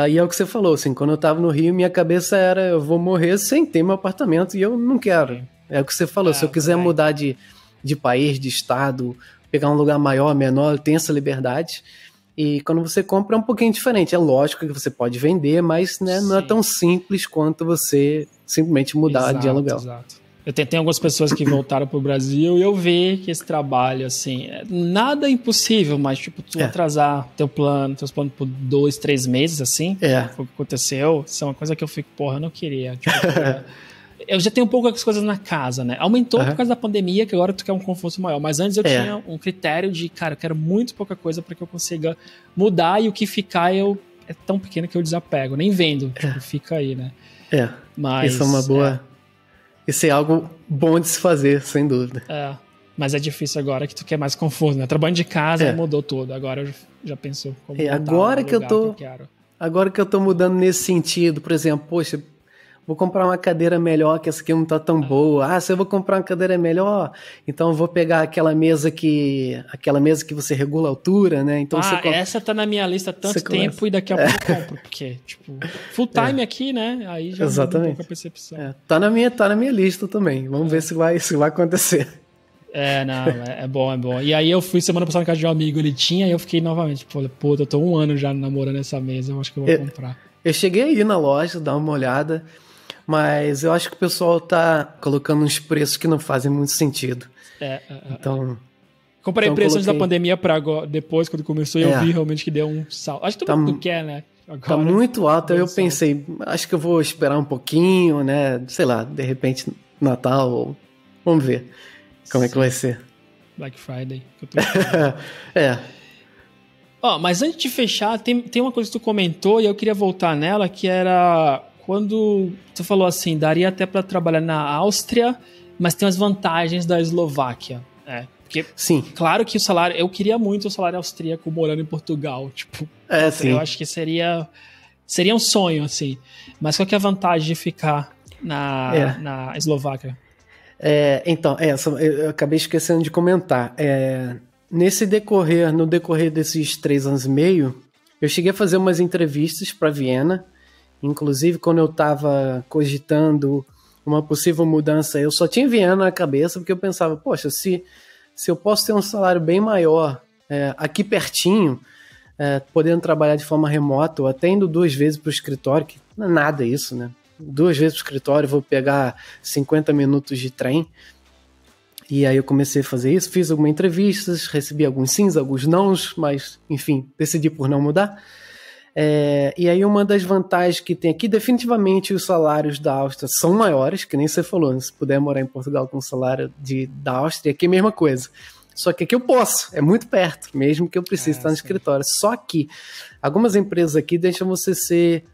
E é o que você falou, assim, quando eu tava no Rio, minha cabeça era, eu vou morrer sem ter meu apartamento e eu não quero. É o que você falou, se eu quiser mudar de país, de estado, pegar um lugar maior, menor, eu tenho essa liberdade. E quando você compra é um pouquinho diferente. É lógico que você pode vender, mas né, não é tão simples quanto você simplesmente mudar de aluguel. Exato. Eu tenho algumas pessoas que voltaram pro Brasil e eu vi que esse trabalho, assim, nada impossível, mas tipo, tu atrasar teus planos por 2, 3 meses, assim, foi o que aconteceu. Isso é uma coisa que eu fico, porra, eu não queria. Tipo, eu já tenho um pouco as coisas na casa, né? Aumentou por causa da pandemia, que agora tu quer um conforto maior. Mas antes eu tinha um critério de, cara, eu quero muito pouca coisa para que eu consiga mudar e o que ficar é tão pequeno que eu desapego. Nem vendo, tipo, fica aí, né? Mas, isso é uma boa... Isso é algo bom de se fazer, sem dúvida. Mas é difícil agora que tu quer mais conforto, né? Trabalho de casa mudou tudo. Agora eu já penso como agora que eu tô... quero. Agora que eu tô mudando nesse sentido, por exemplo, poxa, vou comprar uma cadeira melhor, que essa aqui não tá tão boa. Se eu vou comprar uma cadeira melhor, então eu vou pegar aquela mesa que você regula a altura, né? Então essa tá na minha lista há tanto tempo e daqui a pouco eu compro, porque, tipo, full time aqui, né? Aí já muda um pouco a percepção. Tá na minha lista também. Vamos ver se vai acontecer. Não, é bom. E aí eu fui semana passada na casa de um amigo, ele tinha, e eu fiquei novamente, pô, eu tô 1 ano já namorando essa mesa, eu acho que eu vou comprar. Eu cheguei aí na loja, dar uma olhada, mas eu acho que o pessoal tá colocando uns preços que não fazem muito sentido. Então... Comprei preço antes da pandemia pra agora, depois, quando começou, e eu vi realmente que deu um salto. Acho que todo mundo quer, né? Agora, tá muito alto, aí eu pensei, acho que eu vou esperar um pouquinho, né? Sei lá, de repente Natal, vamos ver como é que vai ser. Black Friday. Que eu tô mas antes de fechar, tem uma coisa que tu comentou e eu queria voltar nela, que era quando tu falou assim, daria até pra trabalhar na Áustria, mas tem as vantagens da Eslováquia. Porque, sim. Claro que o salário... Eu queria muito o salário austríaco morando em Portugal. Tipo, sim. Eu acho que seria um sonho, assim. Mas qual que é a vantagem de ficar na Eslováquia? Então, eu acabei esquecendo de comentar. No decorrer desses 3 anos e meio, eu cheguei a fazer umas entrevistas para Viena. Inclusive, quando eu estava cogitando uma possível mudança, eu só tinha Viena na cabeça, porque eu pensava, poxa, se eu posso ter um salário bem maior aqui pertinho, podendo trabalhar de forma remota, ou até indo 2 vezes para o escritório, que não é nada isso, né? 2 vezes para o escritório, vou pegar 50 minutos de trem. E aí eu comecei a fazer isso, fiz algumas entrevistas, recebi alguns sims, alguns nãos, mas, enfim, decidi por não mudar. E aí uma das vantagens que tem aqui, definitivamente os salários da Áustria são maiores, que nem você falou, né? Se puder morar em Portugal com o salário da Áustria, aqui é a mesma coisa. Só que aqui eu posso, é muito perto, mesmo que eu precise estar no escritório. Só que algumas empresas aqui deixam você ser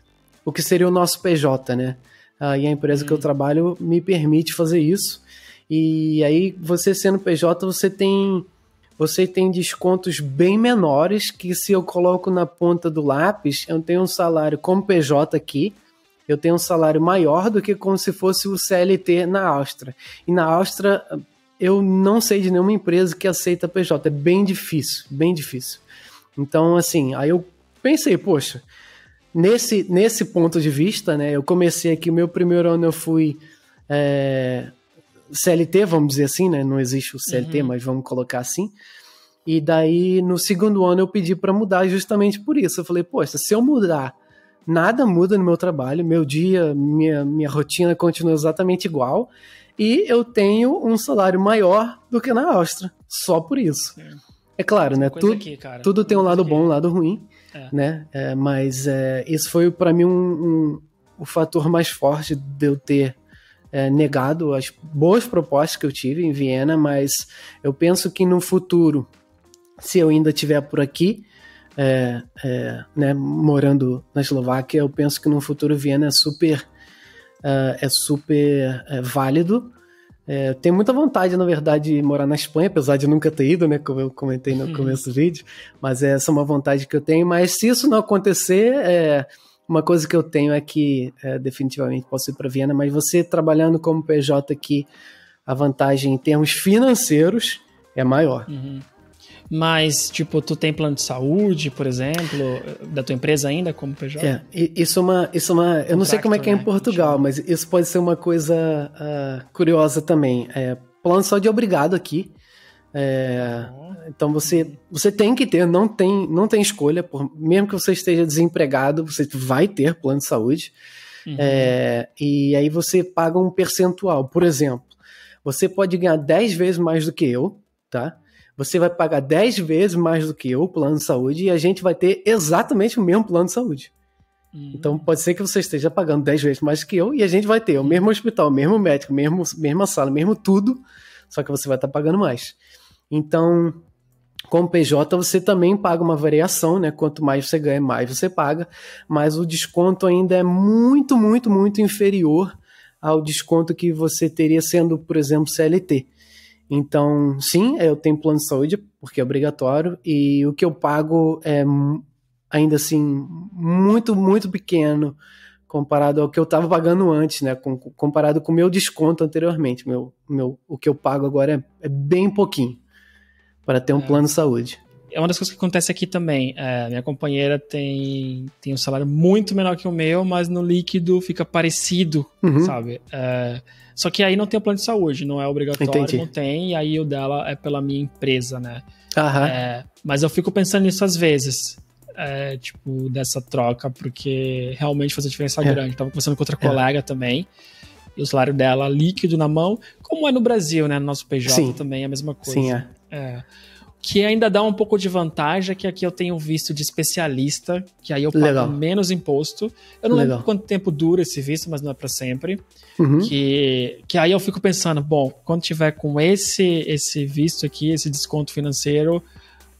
o que seria o nosso PJ, né? E a empresa que eu trabalho me permite fazer isso. E aí, você sendo PJ, você tem descontos bem menores, que se eu coloco na ponta do lápis, eu tenho um salário como PJ aqui, eu tenho um salário maior do que como se fosse o CLT na Áustria. E na Áustria, eu não sei de nenhuma empresa que aceita PJ, é bem difícil, bem difícil. Então, assim, aí eu pensei, poxa, nesse ponto de vista, né, eu comecei aqui, meu primeiro ano eu fui CLT, vamos dizer assim, né, não existe o CLT, mas vamos colocar assim, e daí no segundo ano eu pedi para mudar justamente por isso, eu falei, poxa, se eu mudar, nada muda no meu trabalho, meu dia, minha rotina continua exatamente igual, e eu tenho um salário maior do que na Áustria, só por isso. É claro, né, tudo tem um lado bom, um lado ruim, né? Mas isso foi para mim o fator mais forte de eu ter negado as boas propostas que eu tive em Viena, mas eu penso que no futuro, se eu ainda estiver por aqui, né, morando na Eslováquia, eu penso que no futuro Viena é super válido. Tenho muita vontade, na verdade, de morar na Espanha, apesar de nunca ter ido, né, como eu comentei no começo do vídeo, mas essa é uma vontade que eu tenho, mas se isso não acontecer, uma coisa que eu tenho é que definitivamente posso ir para Viena, mas você trabalhando como PJ aqui, a vantagem em termos financeiros é maior. Mas, tipo, tu tem plano de saúde, por exemplo, da tua empresa ainda como PJ? Isso é uma eu não sei como é que é em Portugal, mas isso pode ser uma coisa curiosa também. Plano de saúde é obrigado aqui. Então você tem que ter, não tem escolha, mesmo que você esteja desempregado, você vai ter plano de saúde. E aí você paga um percentual. Por exemplo, você pode ganhar 10 vezes mais do que eu, tá? Você vai pagar 10 vezes mais do que eu, o plano de saúde, e a gente vai ter exatamente o mesmo plano de saúde. Então pode ser que você esteja pagando 10 vezes mais que eu, e a gente vai ter o mesmo hospital, o mesmo médico, mesma sala, mesmo tudo, só que você vai estar pagando mais. Então, como PJ, você também paga uma variação, né? Quanto mais você ganha, mais você paga, mas o desconto ainda é muito, muito, muito inferior ao desconto que você teria sendo, por exemplo, CLT. Então, sim, eu tenho plano de saúde, porque é obrigatório, e o que eu pago ainda assim, muito, muito pequeno comparado ao que eu estava pagando antes, né? Comparado com o meu desconto anteriormente. O que eu pago agora é bem pouquinho para ter um plano de saúde. É uma das coisas que acontece aqui também. Minha companheira tem um salário muito menor que o meu, mas no líquido fica parecido, sabe? Só que aí não tem o plano de saúde, não é obrigatório, Entendi. Não tem, e aí o dela é pela minha empresa, né? Mas eu fico pensando nisso às vezes, tipo, dessa troca, porque realmente faz a diferença grande. Tava conversando com outra colega também, e o salário dela líquido na mão, como é no Brasil, né? No nosso PJ também é a mesma coisa. Sim, que ainda dá um pouco de vantagem, que aqui eu tenho visto de especialista, que aí eu pago menos imposto. Eu não lembro quanto tempo dura esse visto, mas não é para sempre. Que aí eu fico pensando, bom, quando tiver com esse visto aqui, esse desconto financeiro,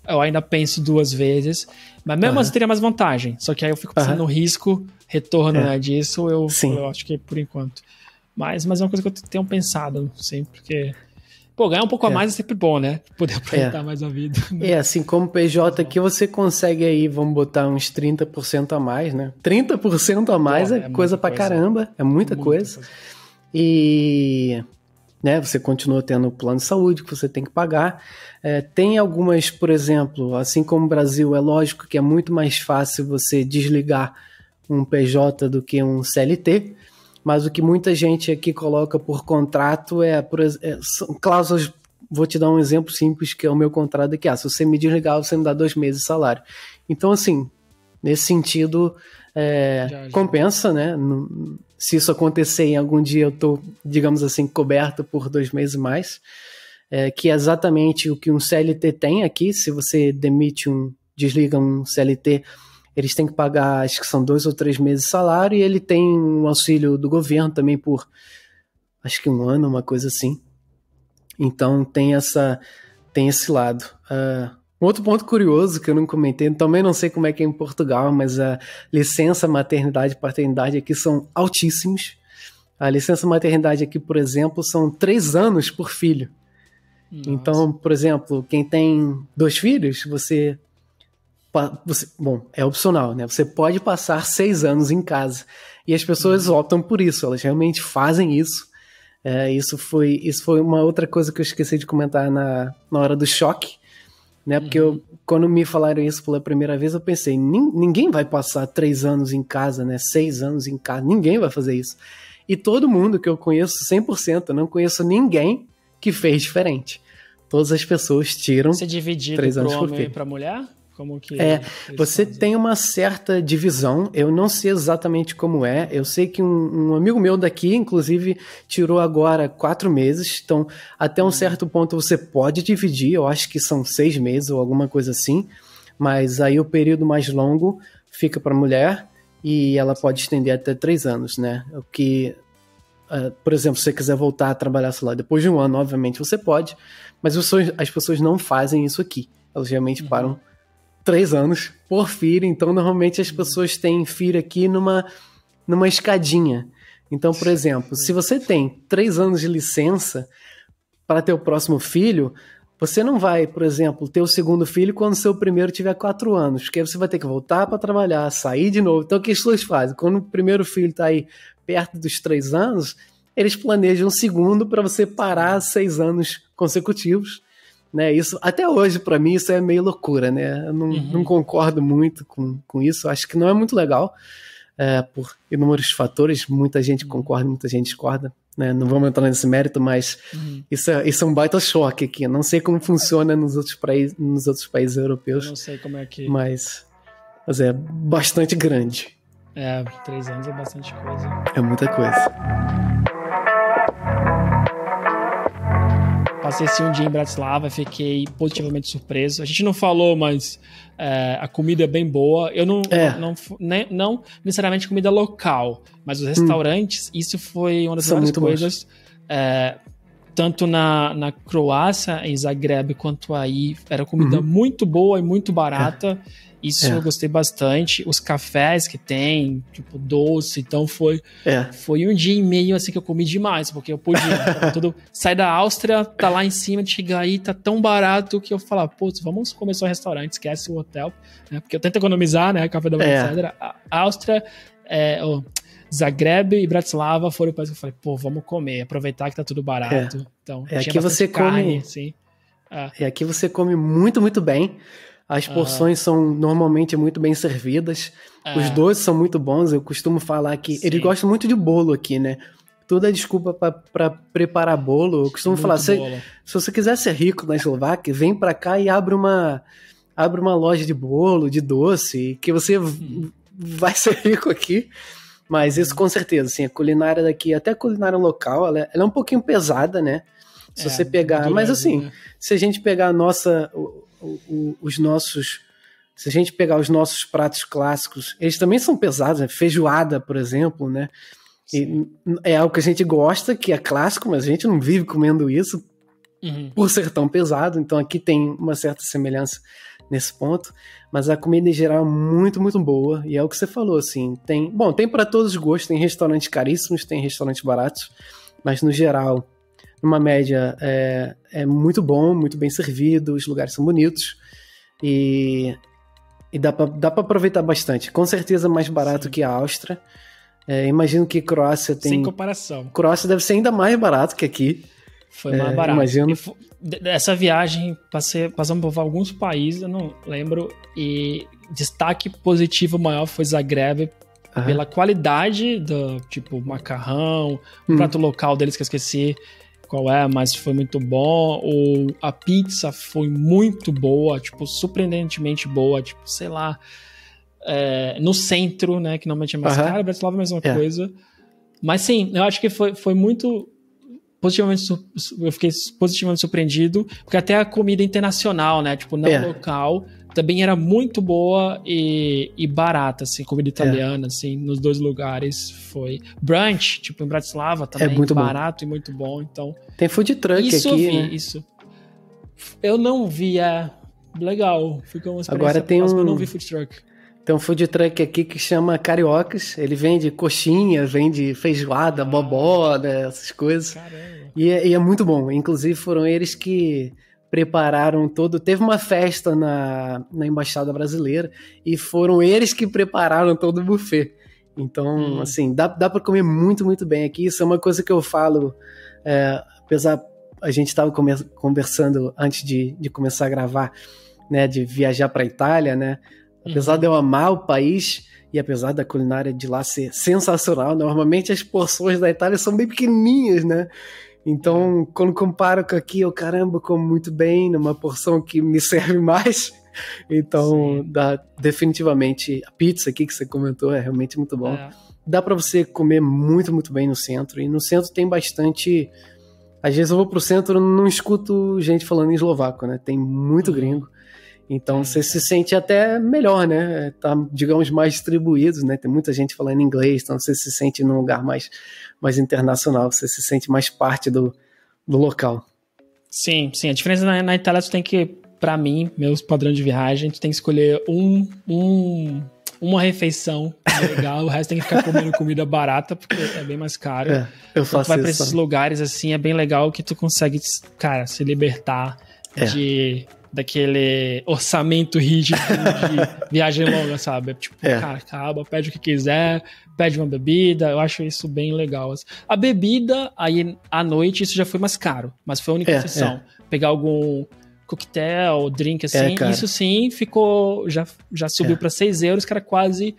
eu ainda penso 2 vezes, mas mesmo assim teria mais vantagem. Só que aí eu fico pensando no risco, retorno disso, eu acho que por enquanto. Mas é uma coisa que eu tenho pensado, sim, porque... Pô, ganhar um pouco a mais é sempre bom, né? Poder aproveitar mais a vida. Né? Assim como PJ aqui, você consegue aí, vamos botar uns 30% a mais, né? 30% a mais é coisa pra caramba, é muita coisa. E né, você continua tendo o plano de saúde que você tem que pagar. Tem algumas, por exemplo, assim como o Brasil, é lógico que é muito mais fácil você desligar um PJ do que um CLT, mas o que muita gente aqui coloca por contrato são cláusulas. Vou te dar um exemplo simples, que é o meu contrato aqui. Se você me desligar, você me dá 2 meses de salário. Então, assim, nesse sentido, compensa, né? Se isso acontecer em algum dia, eu tô, digamos assim, coberto por 2 meses mais, que é exatamente o que um CLT tem aqui. Se você desliga um CLT, eles têm que pagar, acho que são 2 ou 3 meses de salário, e ele tem um auxílio do governo também por, acho que 1 ano, uma coisa assim. Então tem esse lado. Um outro ponto curioso que eu não comentei, também não sei como é que é em Portugal, mas a licença maternidade e paternidade aqui são altíssimos. A licença maternidade aqui, por exemplo, são 3 anos por filho. Nossa. Então, por exemplo, quem tem 2 filhos, bom, é opcional, né? Você pode passar 6 anos em casa. E as pessoas optam por isso, elas realmente fazem isso. Isso foi uma outra coisa que eu esqueci de comentar na hora do choque, né? Porque quando me falaram isso pela primeira vez, eu pensei, ninguém vai passar 3 anos em casa, né? 6 anos em casa, ninguém vai fazer isso. E todo mundo que eu conheço, 100%, eu não conheço ninguém que fez diferente. Todas as pessoas tiram 3 anos por filho. Homem e para mulher? Como que você tem uma certa divisão, eu não sei exatamente como é, eu sei que um amigo meu daqui, inclusive, tirou agora 4 meses, então até um certo ponto você pode dividir, eu acho que são 6 meses ou alguma coisa assim, mas aí o período mais longo fica para a mulher e ela pode estender até 3 anos, né? O que, por exemplo, se você quiser voltar a trabalhar, sei lá, depois de 1 ano, obviamente você pode, mas as pessoas não fazem isso aqui, elas realmente param 3 anos por filho, então normalmente as pessoas têm filho aqui numa escadinha. Então, por exemplo, se você tem 3 anos de licença para ter o próximo filho, você não vai, por exemplo, ter o segundo filho quando o seu primeiro tiver 4 anos, porque aí você vai ter que voltar para trabalhar, sair de novo. Então, o que as pessoas fazem? Quando o primeiro filho está aí perto dos 3 anos, eles planejam um segundo para você parar 6 anos consecutivos. Né, isso, até hoje, para mim, isso é meio loucura, né? Eu não concordo muito com isso, acho que não é muito legal, por inúmeros fatores, muita gente concorda, muita gente discorda, né? Não vamos entrar nesse mérito, mas isso é um baita choque aqui. Eu não sei como funciona nos outros países europeus. Eu não sei como é que... Mas é bastante grande. 3 anos é bastante coisa. É muita coisa. Passei um dia em Bratislava e fiquei positivamente surpreso. A gente não falou, mas a comida é bem boa. Eu não necessariamente comida local, mas os restaurantes, isso foi uma das melhores coisas. Tanto na Croácia, em Zagreb, quanto aí. Era comida muito boa e muito barata. Isso eu gostei bastante. Os cafés que tem, tipo, doce. Então foi um dia e meio assim que eu comi demais, porque eu podia. Sair da Áustria, tá lá em cima, de chegar aí, tá tão barato que eu falar, putz, vamos começar um restaurante, esquece o hotel, né? Porque eu tento economizar, né? Café da manhã, etc. A Áustria, Zagreb e Bratislava foram o país que eu falei, pô, vamos comer, aproveitar que tá tudo barato. Então, aqui você come. Assim. E aqui você come muito, muito bem. As porções são normalmente muito bem servidas. Os doces são muito bons. Eu costumo falar que eles gostam muito de bolo aqui, né? Tudo é desculpa para preparar bolo. Eu costumo falar, se você quiser ser rico na Eslováquia, vem para cá e abre uma loja de bolo, de doce, que você vai ser rico aqui. Mas isso com certeza, assim, a culinária daqui, até a culinária local, ela é um pouquinho pesada, né? Se você pegar... Mas assim, né? Se a gente pegar se a gente pegar os nossos pratos clássicos, eles também são pesados, né? Feijoada, por exemplo, né? E é algo que a gente gosta, que é clássico, mas a gente não vive comendo isso por ser tão pesado. Então aqui tem uma certa semelhança nesse ponto, mas a comida em geral é muito, muito boa, e é o que você falou, assim, tem para todos os gostos, tem restaurantes caríssimos, tem restaurantes baratos, mas no geral, numa média, é muito bom, muito bem servido, os lugares são bonitos, e dá pra aproveitar bastante. Com certeza mais barato que a Áustria. Imagino que Croácia tem... Sem comparação. Croácia deve ser ainda mais barato que aqui. Foi mais barato. Imagino. Essa viagem, passamos por alguns países, eu não lembro, e destaque positivo maior foi Zagreb, pela qualidade do, tipo, macarrão, o prato local deles que eu esqueci qual mas foi muito bom. A pizza foi muito boa, tipo, surpreendentemente boa, tipo, sei lá, no centro, né, que normalmente é mais caro, Bratislava é a mesma coisa. Mas sim, eu acho que foi muito positivamente, eu fiquei positivamente surpreendido, porque até a comida internacional, né, tipo, não local, também era muito boa e barata, assim, comida italiana, assim, nos dois lugares foi. Brunch, tipo, em Bratislava também, muito barato e muito bom, então... Tem food truck isso aqui, eu vi, né? isso. Eu não vi, legal, ficou uma experiência. Agora tem mas eu não vi food truck. Tem um food truck aqui que chama Cariocas, ele vende coxinha, vende feijoada, bobó, né, essas coisas. Caramba. E é muito bom, inclusive foram eles que prepararam teve uma festa na Embaixada Brasileira e foram eles que prepararam todo o buffet. Então, assim, dá pra comer muito, muito bem aqui. Isso é uma coisa que eu falo, apesar, a gente estava conversando antes de começar a gravar, né, de viajar para a Itália, né, apesar de eu amar o país e apesar da culinária de lá ser sensacional, normalmente as porções da Itália são bem pequenininhas, né? Então, quando comparo com aqui, eu, caramba, como muito bem, numa porção que me serve mais. Então, definitivamente, a pizza aqui que você comentou é realmente muito bom. Dá para você comer muito, muito bem no centro. E no centro tem bastante... Às vezes eu vou pro centro e não escuto gente falando em eslovaco, né? Tem muito gringo. Então, você se sente até melhor, né? Tá, digamos, mais distribuído, né? Tem muita gente falando inglês, então você se sente num lugar mais internacional, você se sente mais parte do local. Sim. A diferença na Itália, tu tem que, pra mim, meus padrões de viagem, tu tem que escolher uma refeição legal, o resto tem que ficar comendo comida barata, porque é bem mais caro. Eu faço isso. Tu vai pra esses lugares, assim, é bem legal que tu consegue, cara, se libertar daquele orçamento rígido de viagem longa, sabe? Tipo, cara, acaba, pede o que quiser, pede uma bebida, eu acho isso bem legal. A bebida, aí à noite, isso já foi mais caro, mas foi a única exceção. Pegar algum coquetel, drink, assim, isso sim ficou, já subiu pra 6 euros, que era quase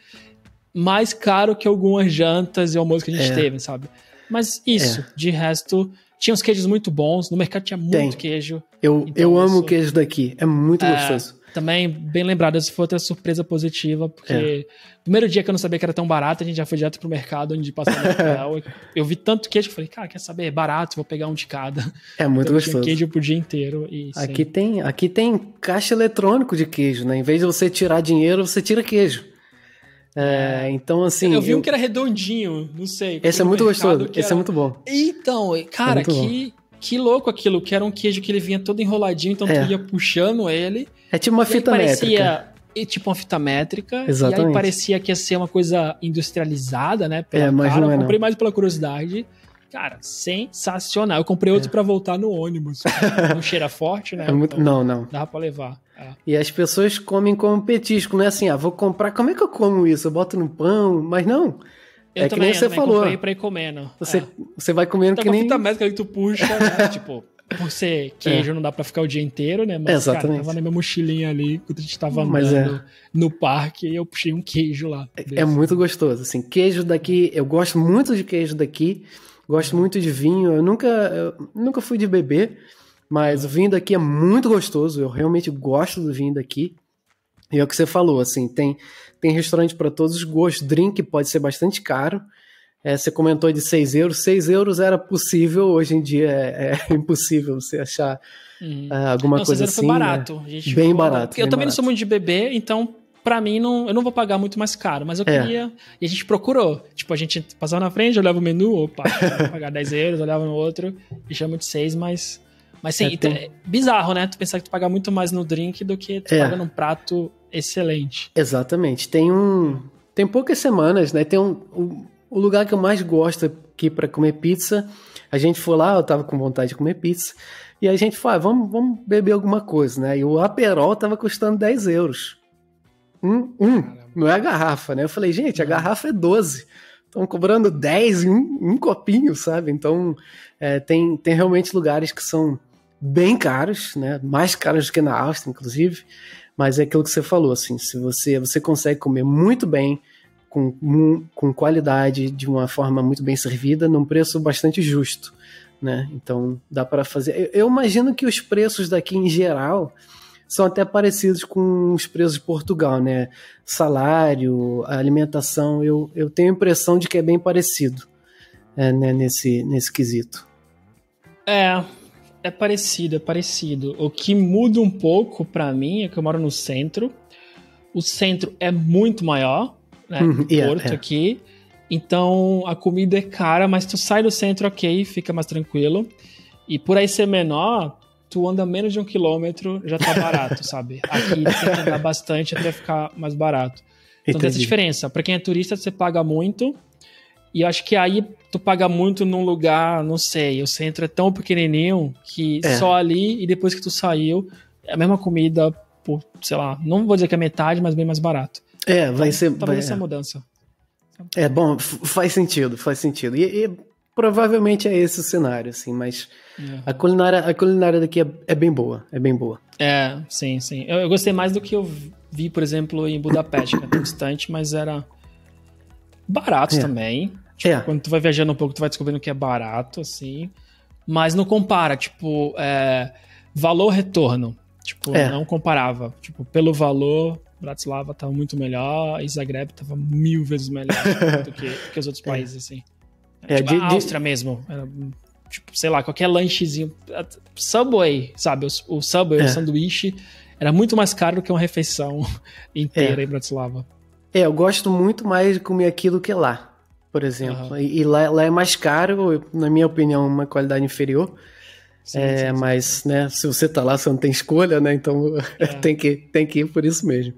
mais caro que algumas jantas e almoço que a gente teve, sabe? Mas isso, de resto... Tinha uns queijos muito bons, no mercado tinha muito queijo. Eu amo o queijo daqui, é muito gostoso. Também, bem lembrado, essa foi outra surpresa positiva, porque primeiro dia que eu não sabia que era tão barato, a gente já foi direto pro mercado, onde passou no hotel. Eu vi tanto queijo que falei, cara, quer saber, é barato, vou pegar um de cada. É muito então, gostoso. Tinha queijo pro dia inteiro. E, aqui tem caixa eletrônico de queijo, né? Em vez de você tirar dinheiro, você tira queijo. Então, assim... Eu vi um que era redondinho, não sei. Esse é muito gostoso, esse é muito bom. Então, cara, que louco aquilo, que era um queijo que ele vinha todo enroladinho, então tu ia puxando ele. É tipo uma fita métrica. e tipo uma fita métrica. Exatamente. E aí parecia que ia ser uma coisa industrializada, né? Mas não é, eu comprei não. mais pela curiosidade. Cara, sensacional. Eu comprei outro pra voltar no ônibus. Não cheira forte, né? Então, não. Dava pra levar. E as pessoas comem como petisco, não é assim, vou comprar, como é que eu como isso? Eu boto no pão, mas não. Eu que nem você falou. Comprei pra ir comendo. Você vai comendo então, que nem... Então, a fita métrica que tu puxa, né? Tipo, por ser queijo, não dá pra ficar o dia inteiro, né? Mas, exatamente. Cara, tava na minha mochilinha ali, quando a gente tava andando no parque, e eu puxei um queijo lá. É muito gostoso, assim. Queijo daqui, eu gosto muito de queijo daqui, gosto muito de vinho. Eu nunca fui de beber, mas o vinho daqui é muito gostoso. Eu realmente gosto do vinho daqui. E é o que você falou, assim, tem restaurante para todos os gostos. Drink pode ser bastante caro. Você comentou de 6 euros. 6 euros era possível, hoje em dia é impossível você achar alguma coisa assim. Foi barato. Né? Bem barato. Eu também não sou muito de beber, então pra mim eu não vou pagar muito mais caro, mas eu queria... E a gente procurou. Tipo, a gente passava na frente, olhava o menu, opa, vou pagar 10 euros, olhava no outro e chama de 6, mas sim, é bizarro, né? Tu pensar que tu paga muito mais no drink do que tu paga num prato excelente. Exatamente. Tem poucas semanas, né? Tem o lugar que eu mais gosto aqui para comer pizza. A gente foi lá, eu tava com vontade de comer pizza, e a gente falou, vamos beber alguma coisa, né? E o Aperol tava custando 10 euros. Não é a garrafa, né? Eu falei, gente, a garrafa é 12. Estão cobrando 10 em um copinho, sabe? Então, tem realmente lugares que são bem caros, né? Mais caros do que na Áustria, inclusive. Mas é aquilo que você falou, assim, se você consegue comer muito bem, com qualidade, de uma forma muito bem servida, num preço bastante justo, né? Então, dá para fazer... Eu imagino que os preços daqui, em geral, são até parecidos com os preços de Portugal, né? Salário, alimentação, eu tenho a impressão de que é bem parecido, né? nesse quesito. É parecido. O que muda um pouco pra mim é que eu moro no centro. O centro é muito maior, né? Porto aqui. Então a comida é cara, mas tu sai do centro, ok, fica mais tranquilo. E por aí ser menor, tu anda menos de 1 quilômetro, já tá barato, sabe? Aqui tem que andar bastante até ficar mais barato. Então tem essa diferença. Pra quem é turista, você paga muito. E eu acho que aí tu paga muito num lugar, não sei, o centro é tão pequenininho que só ali, e depois que tu saiu, é a mesma comida por, sei lá, não vou dizer que é metade, mas bem mais barato. Vai ser... Talvez essa mudança. Bom, faz sentido. E provavelmente é esse o cenário, assim, mas a culinária daqui é bem boa, Sim. Eu gostei mais do que eu vi, por exemplo, em Budapeste, que é tão distante, mas era barato também. Tipo, quando tu vai viajando um pouco, tu vai descobrindo que é barato, assim. Mas não compara, tipo, valor-retorno. Tipo, não comparava. Tipo, pelo valor, Bratislava tava muito melhor e Zagreb tava 1000 vezes melhor do que os outros países, assim. Tipo, a Áustria mesmo. Era, tipo, sei lá, qualquer lanchezinho. Subway, sabe? O Subway, o sanduíche, era muito mais caro do que uma refeição inteira em Bratislava. Eu gosto muito mais de comer aqui do que lá, por exemplo. E lá é mais caro, na minha opinião, uma qualidade inferior. Sim. Mas, né, se você tá lá, você não tem escolha, né? Então tem que ir por isso mesmo.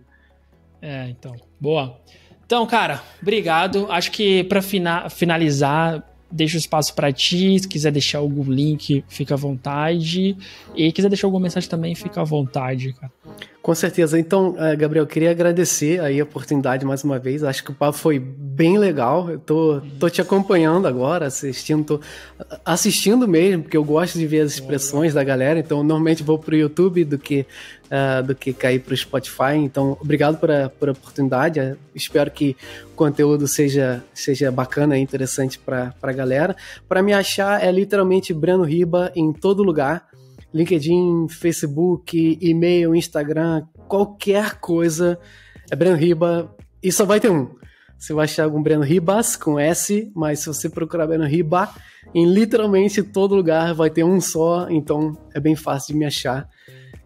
Então. Boa. Então, cara, obrigado. Acho que pra finalizar, deixa o espaço pra ti. Se quiser deixar algum link, fica à vontade. E quiser deixar alguma mensagem também, fica à vontade, cara. Com certeza. Então, Gabriel, queria agradecer aí a oportunidade mais uma vez. Acho que o papo foi bem legal. Eu tô te acompanhando agora, tô assistindo mesmo, porque eu gosto de ver as expressões da galera. Então, normalmente vou pro YouTube do que cair pro Spotify. Então, obrigado por a oportunidade. Espero que o conteúdo seja bacana e interessante pra galera. Para me achar é literalmente Breno Riba em todo lugar. LinkedIn, Facebook, e-mail, Instagram, qualquer coisa é Breno Riba e só vai ter um. Você vai achar algum Breno Ribas com S, mas se você procurar Breno Riba, em literalmente todo lugar vai ter um só, então é bem fácil de me achar.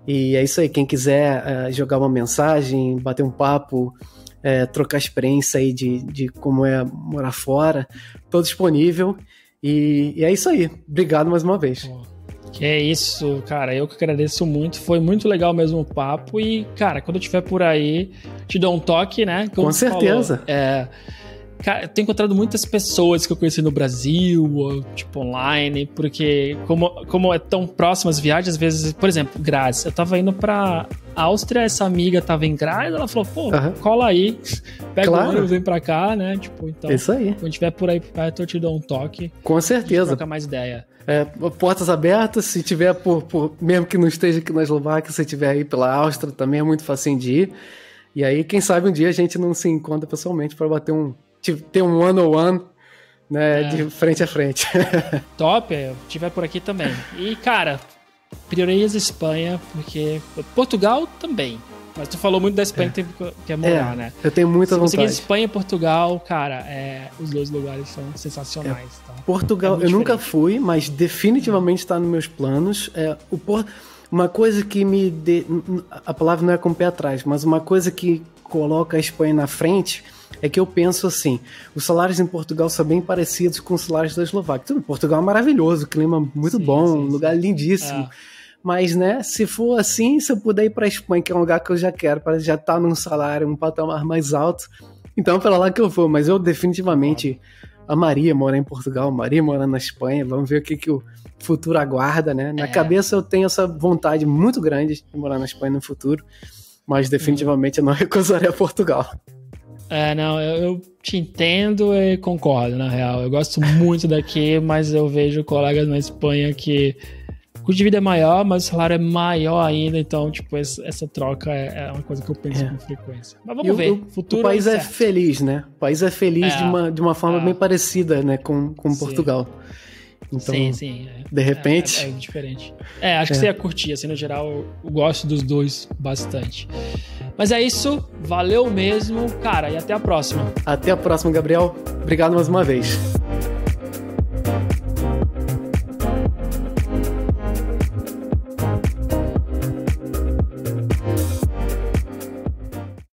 E é isso aí, quem quiser jogar uma mensagem, bater um papo, trocar experiência aí de como é morar fora, tô disponível. E é isso aí. Obrigado mais uma vez. Que é isso, cara, eu que agradeço muito, foi muito legal mesmo o papo e, cara, quando eu estiver por aí, te dou um toque, né? Com certeza. Cara, eu tenho encontrado muitas pessoas que eu conheci no Brasil, ou, tipo, online, porque como é tão próximo as viagens, às vezes, por exemplo, Graz, eu tava indo pra Áustria, essa amiga tava em Graz, ela falou, pô, cola aí, pega o ônibus, vem pra cá, né, tipo, então, isso aí. Quando estiver por aí perto, eu te dou um toque. Com certeza. Troca mais ideia. Portas abertas, se tiver mesmo que não esteja aqui na Eslováquia, se tiver aí pela Áustria, também é muito facinho de ir, e aí, quem sabe um dia a gente não se encontra pessoalmente para ter um one-on-one, né, de frente a frente. Top, eu estiver por aqui também. E, cara, prioriza Espanha, porque Portugal também. Mas tu falou muito da Espanha que quer morar, né? Eu tenho muita vontade. Se conseguir Espanha e Portugal, cara, os dois lugares são sensacionais. Tá? Portugal, eu nunca fui, mas definitivamente está nos meus planos. Uma coisa que a palavra não é com o pé atrás, mas uma coisa que coloca a Espanha na frente é que eu penso assim, os salários em Portugal são bem parecidos com os salários da Eslováquia. Portugal é maravilhoso, clima muito bom, lugar lindíssimo. Mas, né, se for assim, se eu puder ir pra Espanha, que é um lugar que eu já quero, para já estar num salário, um patamar mais alto, então é pra lá que eu vou. Mas eu definitivamente amaria morar em Portugal, amaria morar na Espanha. Vamos ver o que o futuro aguarda, né? Na cabeça eu tenho essa vontade muito grande de morar na Espanha no futuro, mas definitivamente eu não recusaria Portugal. Não, eu te entendo e concordo, na real. Eu gosto muito daqui, mas eu vejo colegas na Espanha que o custo de vida é maior, mas o salário é maior ainda, então, tipo, essa troca é uma coisa que eu penso com frequência. Mas vamos ver, futuro. O país é feliz, né? O país é feliz de uma forma bem parecida, né, com Portugal. Então, sim. De repente... É diferente. Acho que você ia curtir, assim, no geral, eu gosto dos dois bastante. Mas é isso, valeu mesmo, cara, e até a próxima. Até a próxima, Gabriel. Obrigado mais uma vez.